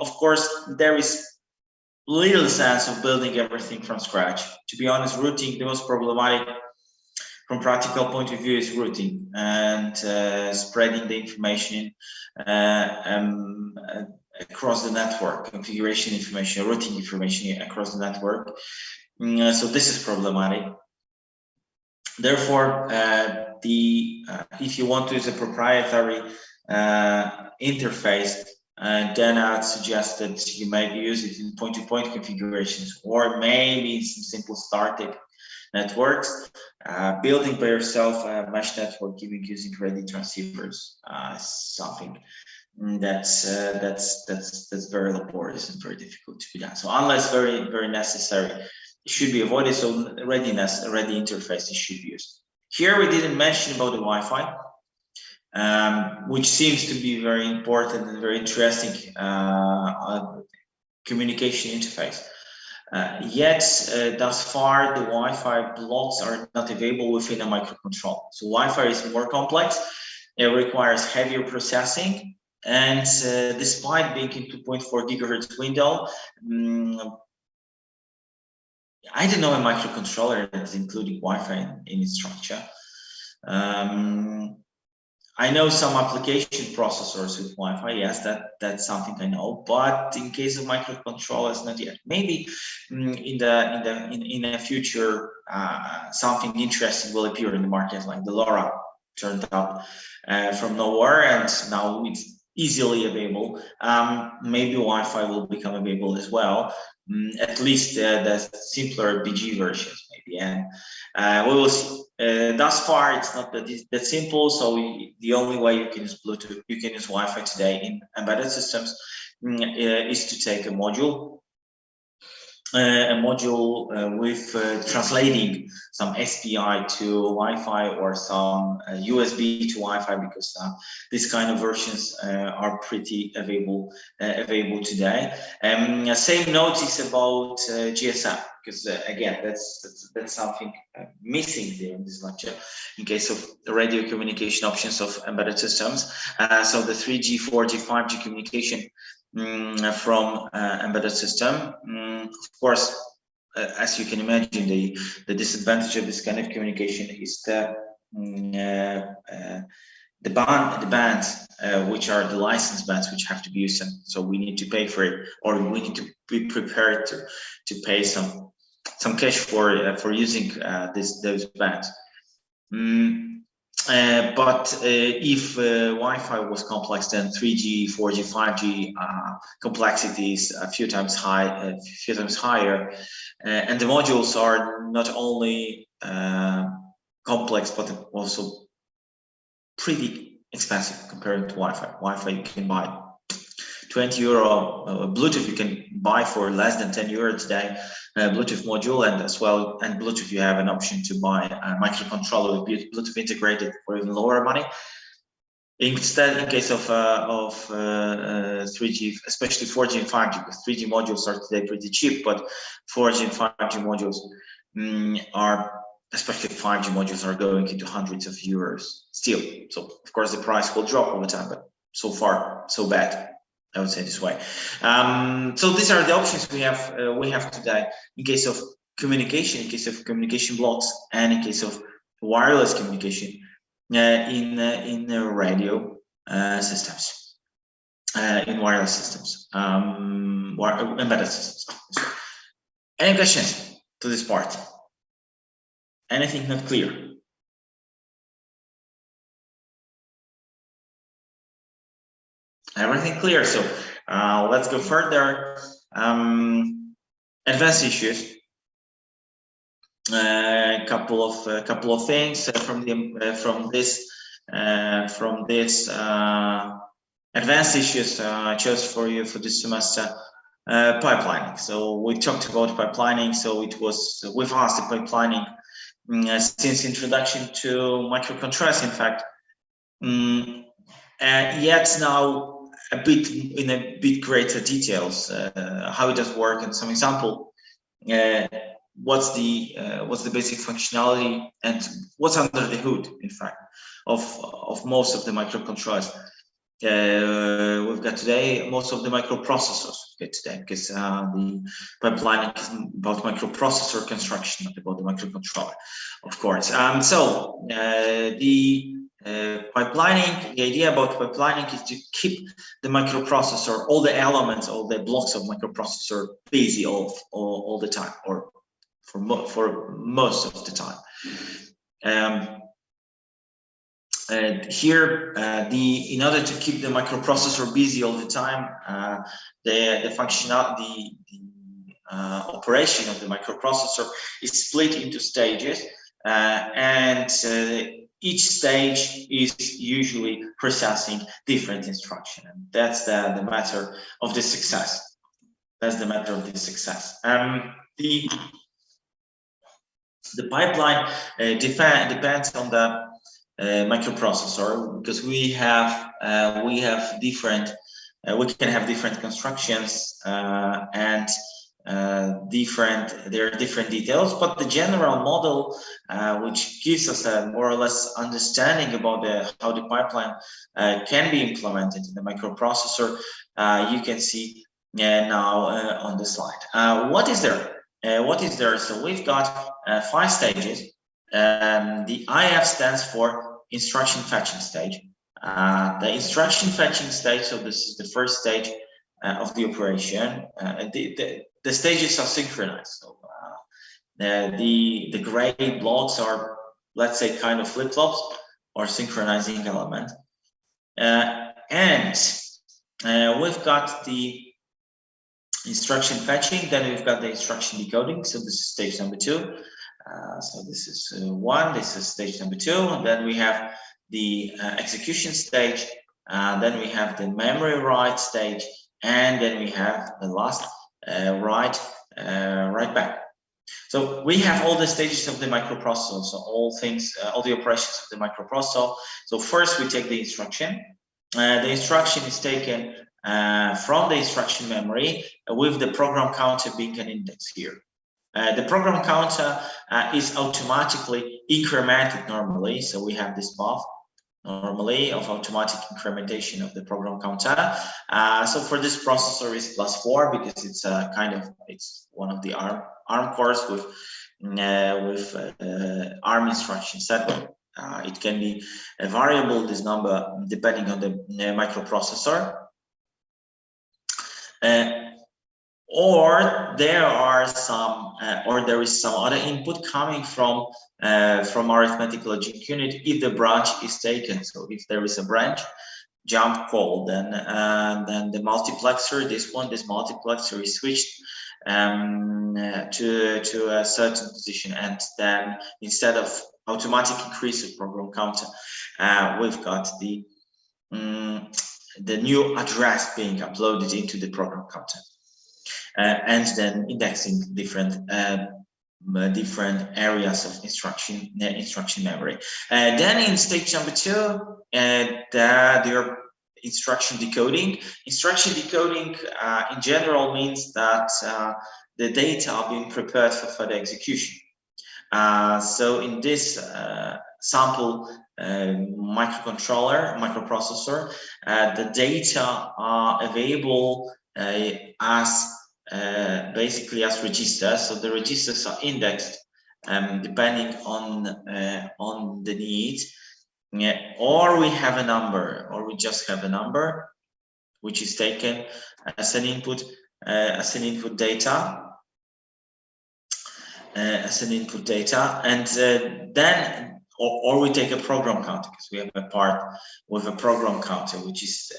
Of course, there is little sense of building everything from scratch. To be honest, routing, the most problematic from practical point of view is routing and spreading the information across the network, configuration information, routing information across the network. So this is problematic. Therefore, if you want to use a proprietary interface, then I'd suggest that you might use it in point-to-point configurations, or maybe in some simple static networks. Building by yourself a mesh network using ready transceivers is something that's very laborious and very difficult to be done. So unless very necessary, it should be avoided. So a ready interface should be used. Here we didn't mention about the Wi-Fi, which seems to be very important and very interesting communication interface. Yet, thus far, the Wi-Fi blocks are not available within a microcontroller. So Wi-Fi is more complex. It requires heavier processing. And despite being in 2.4 gigahertz window, I don't know a microcontroller that's including Wi-Fi in its structure. I know some application processors with Wi-Fi. Yes, that's something I know. But in case of microcontrollers, not yet. Maybe in the future, something interesting will appear in the market, like the LoRa turned up from nowhere, and now it's easily available. Maybe Wi-Fi will become available as well. At least the simpler BG versions, maybe, and we will see. Thus far, it's not that simple. So the only way you can use Bluetooth, you can use Wi-Fi today in embedded systems, is to take a module. With translating some SPI to Wi-Fi or some USB to Wi-Fi, because these kind of versions are pretty available today. Same notice about GSM, because again, that's something missing there in this lecture in case of the radio communication options of embedded systems. So the 3G, 4G, 5G communication from embedded system. Of course, as you can imagine, the disadvantage of this kind of communication is the bands, which are the license bands, which have to be used. And so we need to pay for it, or we need to be prepared to pay some cash for using those bands. But if Wi-Fi was complex, then 3G, 4G, 5G complexity is a few times higher, and the modules are not only complex but also pretty expensive compared to Wi-Fi. Wi-Fi you can buy 20 euro Bluetooth you can buy for less than 10 euro today. Bluetooth module, and as well, and Bluetooth you have an option to buy a microcontroller with Bluetooth integrated for even lower money. Instead, in case of 3G, especially 4G and 5G, because 3G modules are today pretty cheap, but 4G and 5G modules are, especially 5G modules, are going into hundreds of euros still. So of course the price will drop over time, but so far so bad, I would say this way. So these are the options we have today in case of communication, in case of communication blocks, and in case of wireless communication in radio systems, in wireless systems, embedded systems. Any questions to this part? Anything not clear? Everything clear. So let's go further. Advanced issues. A couple of things from this advanced issues I chose for you for this semester. Pipelining. So we talked about pipelining. So it was with us the pipelining since introduction to microcontrollers, in fact. Yet now in a bit greater details how it does work, and some example. What's the basic functionality and what's under the hood, in fact, of most of the microcontrollers we've got today, most of the microprocessors we've got today, because the pipeline is about microprocessor construction, not about the microcontroller, of course. So the pipelining, the idea about pipelining is to keep the microprocessor, all the elements, all the blocks of microprocessor busy all the time, or for most of the time. Here, in order to keep the microprocessor busy all the time, the functionality, the operation of the microprocessor is split into stages, and each stage is usually processing different instruction, and that's the matter of the success. That's the matter of the success. The pipeline depends on the microprocessor, because we have different we can have different constructions and there are different details, but the general model which gives us a more or less understanding about how the pipeline can be implemented in the microprocessor, you can see now on the slide. What is there? So we've got 5 stages. The IF stands for instruction fetching stage. The instruction fetching stage, so this is the first stage of the operation. The stages are synchronized. So the gray blocks are, let's say, kind of flip-flops or synchronizing element. And we've got the instruction fetching, then we've got the instruction decoding. So this is stage number 2. So this is 1, this is stage number 2, and then we have the execution stage, then we have the memory write stage, and then we have the last write back. So we have all the stages of the microprocessor, so all the operations of the microprocessor. So first we take the instruction. The instruction is taken from the instruction memory with the program counter being an index here. The program counter is automatically incremented normally, so we have this path normally of automatic incrementation of the program counter. So for this processor is +4 because it's it's one of the ARM cores with ARM instruction set. It can be a variable, this number, depending on the microprocessor. Or there is some other input coming from arithmetic logic unit if the branch is taken. So if there is a branch jump call, then the multiplexer, this multiplexer is switched to a certain position, and then instead of automatic increase of program counter, we've got the new address being uploaded into the program counter. And then indexing different areas of instruction memory. Then in stage number 2, there are instruction decoding. Instruction decoding in general means that the data are being prepared for further execution. So in this sample microprocessor, the data are available as basically as registers. So the registers are indexed depending on the need, or we have a number, or we just have a number which is taken as an input data. And then or we take a program counter, because we have a part with a program counter which is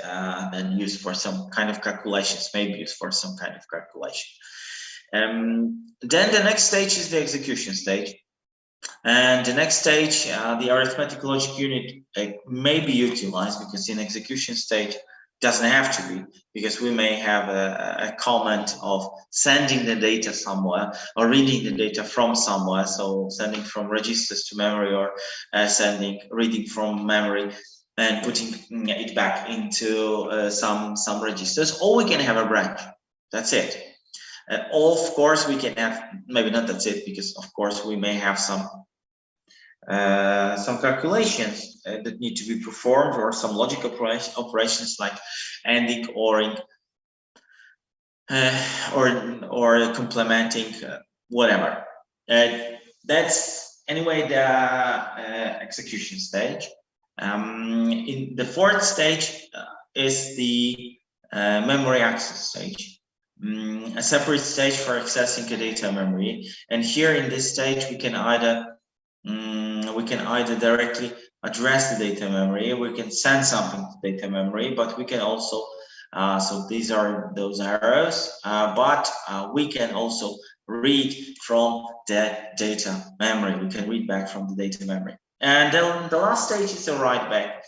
then used for some kind of calculations, maybe used for some kind of calculation. Then the next stage is the execution stage, and the next stage, the arithmetic logic unit may be utilized, because in execution stage doesn't have to be, because we may have a comment of sending the data somewhere or reading the data from somewhere, so sending from registers to memory, or reading from memory and putting it back into some registers, or we can have a branch. That's it. Of course, we can have, maybe not that's it, because of course we may have some calculations that need to be performed, or some logic operations like ANDing, ORing, or complementing, whatever. That's anyway the execution stage. In the 4th stage is the memory access stage, a separate stage for accessing a data memory. And here in this stage, we can either directly address the data memory, we can send something to data memory, but we can also, so these are those arrows, but we can also read from the data memory. We can read back from the data memory. And then the last stage is a write back,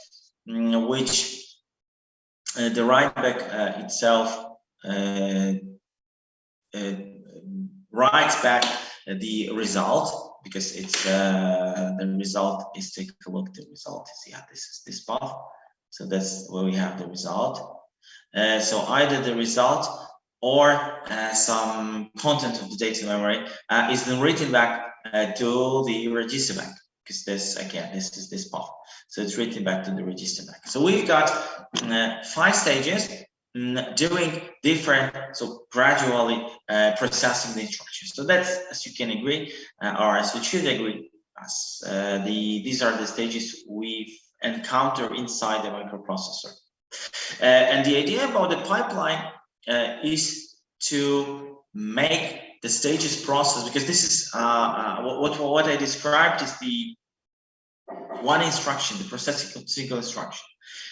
which the write back itself writes back the result, because it's the result is, take a look, the result is, yeah, this is this path. So that's where we have the result. So either the result or some content of the data memory is then written back to the register bank, because this, again, this is this path. So it's written back to the register bank. So we've got 5 stages doing different, so gradually processing the instructions. So that's, as you can agree, or as you should agree, as these are the stages we encounter inside the microprocessor. And the idea about the pipeline is to make the stages process, because this is what I described is the one instruction, the processing of single instruction.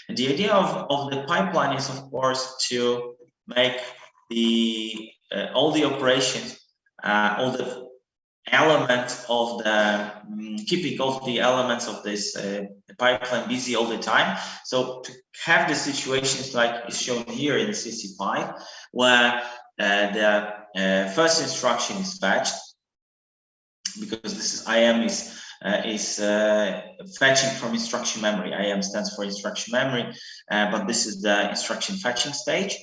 And the idea of the pipeline is, of course, to make the all the operations, all the elements of the keeping all the elements of this pipeline busy all the time. So to have the situations like is shown here in CC5, where the first instruction is fetched, because this is IM is fetching from instruction memory. IM stands for instruction memory, but this is the instruction fetching stage.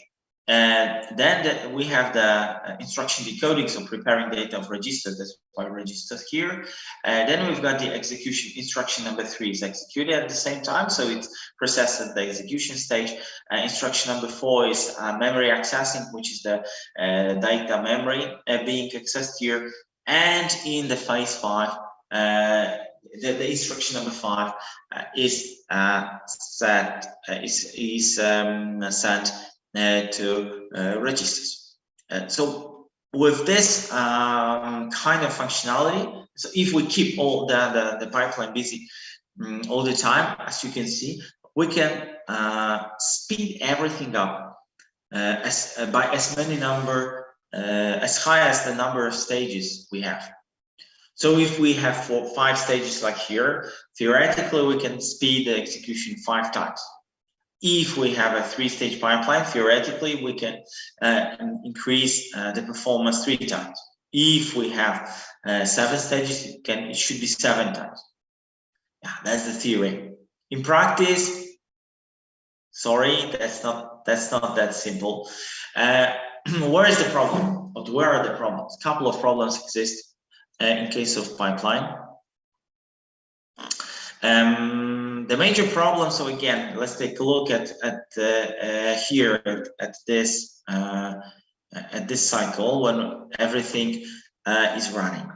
And then we have the instruction decoding, so preparing data of registers. That's why registers here. Then we've got the execution. Instruction number 3 is executed at the same time, so it's processed at the execution stage. Instruction number 4 is memory accessing, which is the data memory being accessed here. And in the phase 5, the instruction number 5 is sent to registers. So with this kind of functionality, so if we keep all the pipeline busy all the time, as you can see, we can speed everything up by as many number, as high as the number of stages we have. So if we have 5 stages like here, theoretically we can speed the execution 5 times. If we have a 3-stage pipeline, theoretically we can increase the performance 3 times. If we have 7 stages, it should be 7 times. Yeah, that's the theory. In practice, sorry, that's not that simple. Where is the problem? Or where are the problems? A couple of problems exist in case of pipeline. The major problem, so again, let's take a look at here at this cycle when everything is running.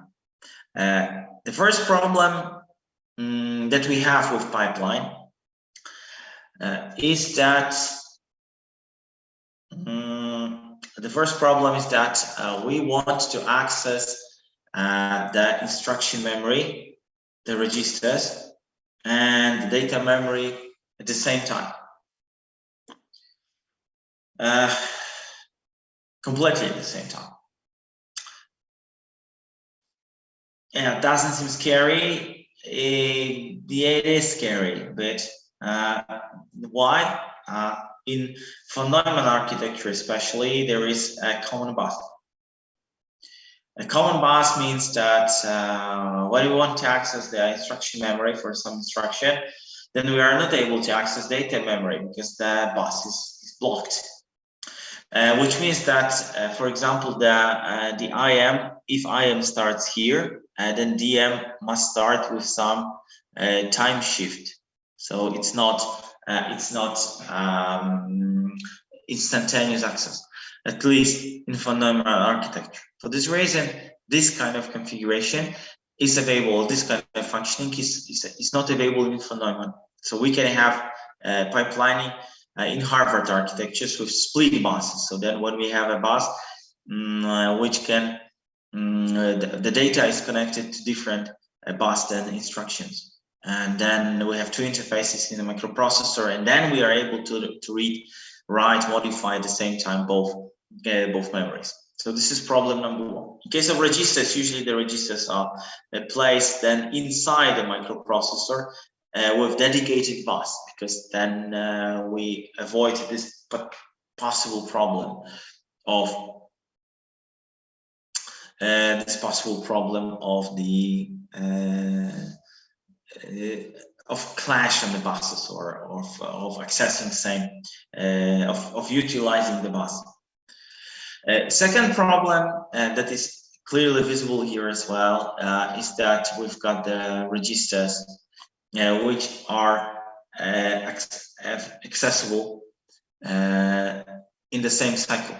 The first problem that we have with pipeline is that the first problem is that we want to access the instruction memory, the registers, and the data memory at the same time. Completely at the same time. Yeah, it doesn't seem scary. It is scary, but why? In von Neumann architecture especially, there is a common bus. A common bus means that when we want to access the instruction memory for some instruction, then we are not able to access data memory because the bus is blocked. Which means that, for example, the IM, if IM starts here, then DM must start with some time shift. So it's not instantaneous access, at least in von Neumann architecture. For this reason, this kind of configuration is available. This kind of functioning is not available in von Neumann. So we can have pipelining in Harvard architectures with split buses. So then when we have a bus which can, the data is connected to different bus then instructions. And then we have 2 interfaces in the microprocessor, and then we are able to read, write, modify at the same time both memories. So this is problem number one. In case of registers, usually the registers are placed then inside the microprocessor with dedicated bus, because then we avoid this possible problem of the of clash on the buses, or of accessing same of utilizing the bus. Second problem that is clearly visible here as well is that we've got the registers which are accessible in the same cycle.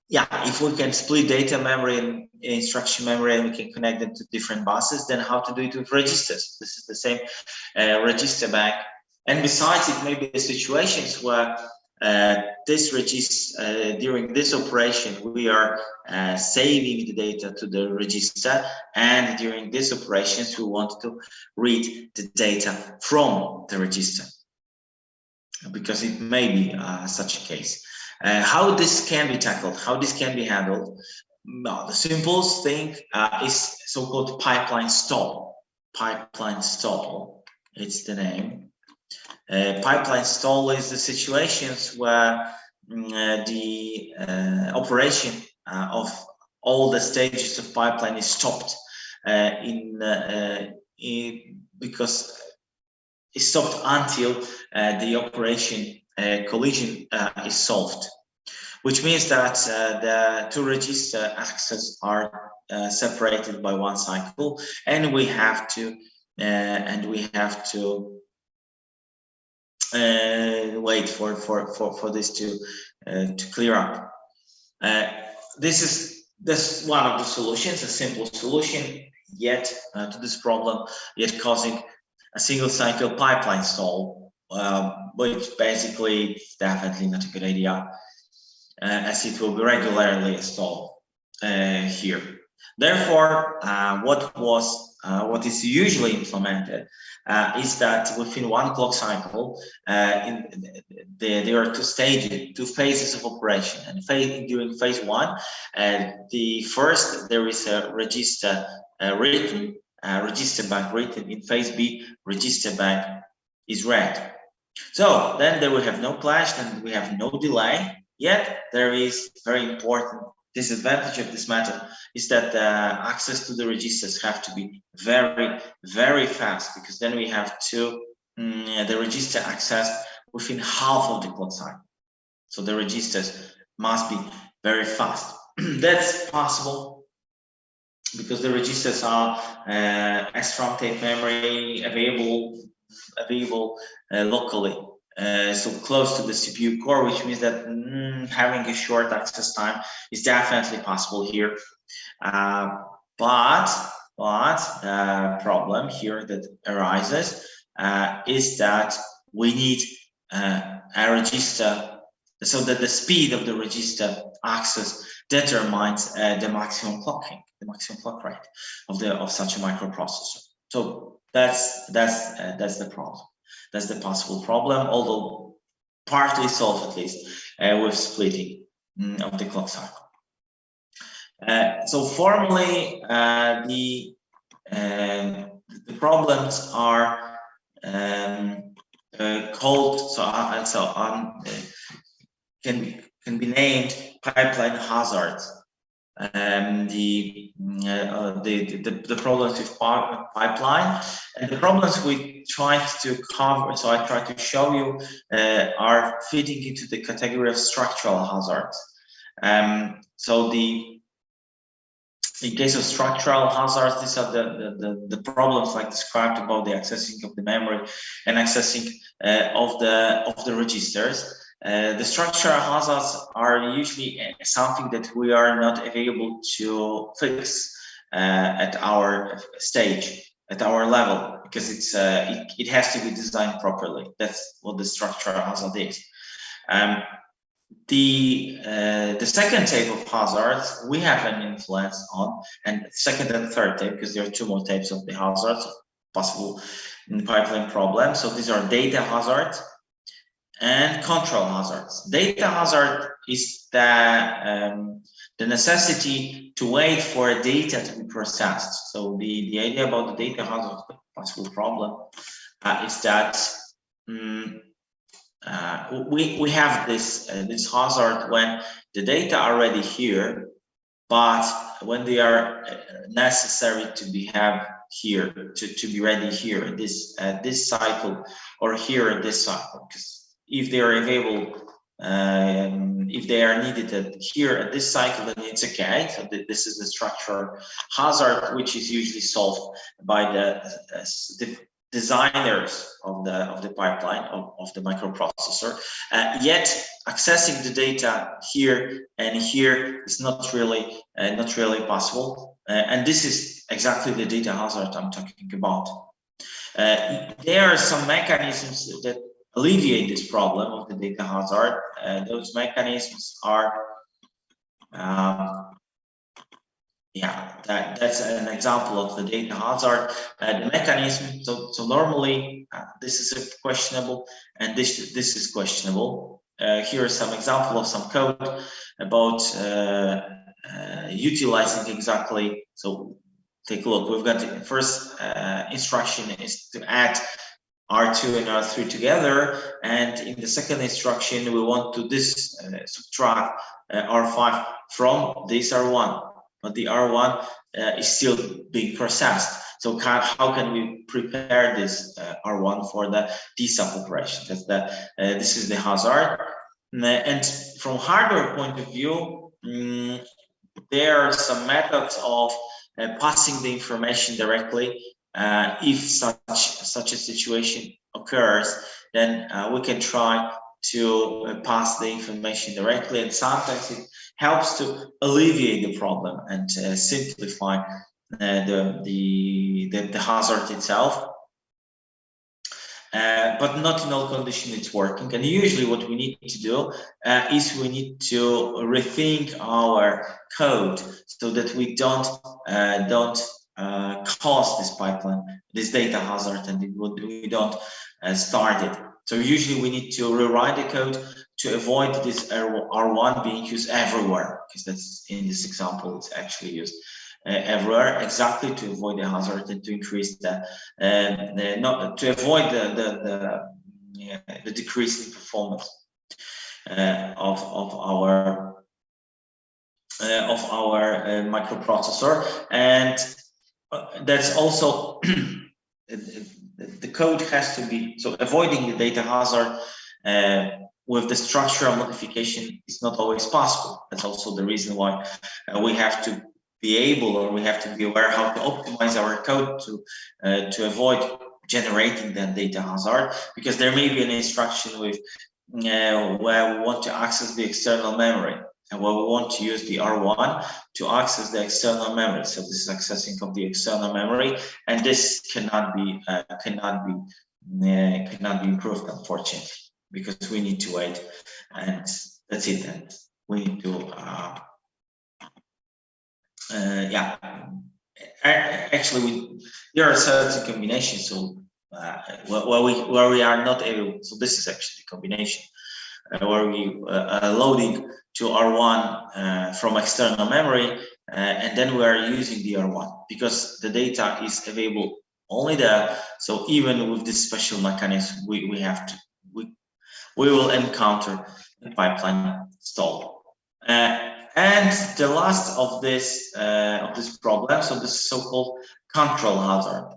Yeah, if we can split data memory and instruction memory, and we can connect them to different buses, then how to do it with registers? This is the same register bank. And besides, it may be situations where this register, during this operation, we are saving the data to the register, and during these operations, we want to read the data from the register, because it may be such a case. How this can be tackled, how this can be handled? The simplest thing is so-called pipeline stall. Pipeline stall, it's the name. Pipeline stall is the situations where the operation of all the stages of pipeline is stopped because it's stopped until the operation collision is solved, which means that the two register access are separated by one cycle, and we have to wait for this to clear up. This is one of the solutions, a simple solution yet to this problem, yet causing a single cycle pipeline stall, which basically is definitely not a good idea, as it will be regularly installed here. Therefore, what is usually implemented is that within one clock cycle, there are two stages, two phases of operation. And during phase one, there is a register written, register bank written. In phase B, register bank is read. So then there will have no clash, and we have no delay. Yet there is very important disadvantage of this method is that access to the registers have to be very, very fast, because then we have the register accessed within half of the clock cycle. So the registers must be very fast. That's possible because the registers are SRAM tape memory available locally. So close to the CPU core, which means that having a short access time is definitely possible here. But the problem here that arises is that we need a register, so that the speed of the register access determines the maximum clock rate of such a microprocessor. So that's the problem. That's the possible problem, although partly solved at least with splitting of the clock cycle. So formally, the problems are called can be named pipeline hazards. The problems with pipeline, and the problems we tried to cover, so I tried to show you, are fitting into the category of structural hazards. So in case of structural hazards, these are the problems like described about the accessing of the memory and accessing of the registers. The structural hazards are usually something that we are not able to fix at our stage, at our level, because it has to be designed properly. That's what the structural hazard is. The second type of hazards we have an influence on, and second and third type, because there are two more types of the hazards possible in the pipeline problem. So these are data hazards and control hazards. Data hazard is the necessity to wait for data to be processed. So the idea about the data hazard, the possible problem, is that we have this hazard when the data are already here, but when they are necessary to be here, to be ready here at this cycle, or here at this cycle, because if they are available, if they are needed here at this cycle, then it's okay. So this is the structural hazard, which is usually solved by the designers of the pipeline of the microprocessor. Yet accessing the data here and here is not really possible, and this is exactly the data hazard I'm talking about. There are some mechanisms that alleviate this problem of the data hazard. Those mechanisms are that's an example of the data hazard. The mechanism, so normally this is questionable and this is questionable. Here are some example of some code about utilizing exactly. So take a look. We've got the first instruction is to add R2 and R3 together, and in the second instruction we want to subtract R5 from this R1. But the R1 is still being processed. So how can we prepare this R1 for the DSAP operation? This is the hazard. And from hardware point of view, there are some methods of passing the information directly. If such a situation occurs, then we can try to pass the information directly, and sometimes it helps to alleviate the problem and simplify the hazard itself. But not in all conditions it's working. And usually what we need to do is we need to rethink our code so that we don't cause this pipeline, this data hazard, and we don't start it. So usually we need to rewrite the code to avoid this R1 being used everywhere, because that's in this example it's actually used everywhere, exactly to avoid the hazard and to increase to avoid the decrease in performance of our microprocessor. And that's also the code has to be, so avoiding the data hazard with the structural modification is not always possible. That's also the reason why we have to be able, or we have to be aware how to optimize our code to avoid generating that data hazard, because there may be an instruction with where we want to access the external memory, and where we want to use the R1 to access the external memory. So this is accessing of the external memory, and this cannot be improved, unfortunately, because we need to wait, and that's it. And we need to actually there are certain combinations. So where we are not able. So this is actually the combination where we loading to R1 from external memory, and then we are using the R1 because the data is available only there. So even with this special mechanism, we will encounter a pipeline stall. And the last of this problem, so this so-called control hazard.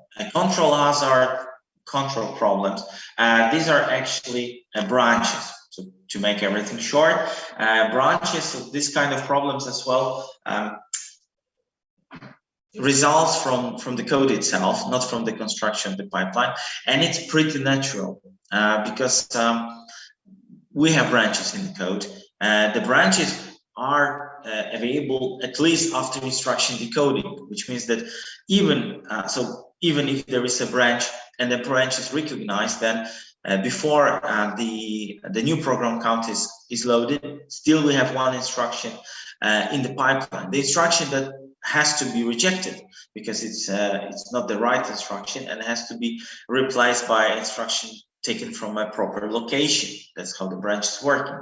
Control problems. These are actually branches. So to make everything short, branches of this kind of problems as well results from the code itself, not from the construction of the pipeline, and it's pretty natural because we have branches in the code. The branches are available at least after instruction decoding, which means that even if there is a branch and the branch is recognized, then before the new program count is loaded, still we have one instruction in the pipeline. The instruction that has to be rejected because it's not the right instruction and has to be replaced by instruction taken from a proper location. That's how the branch is working.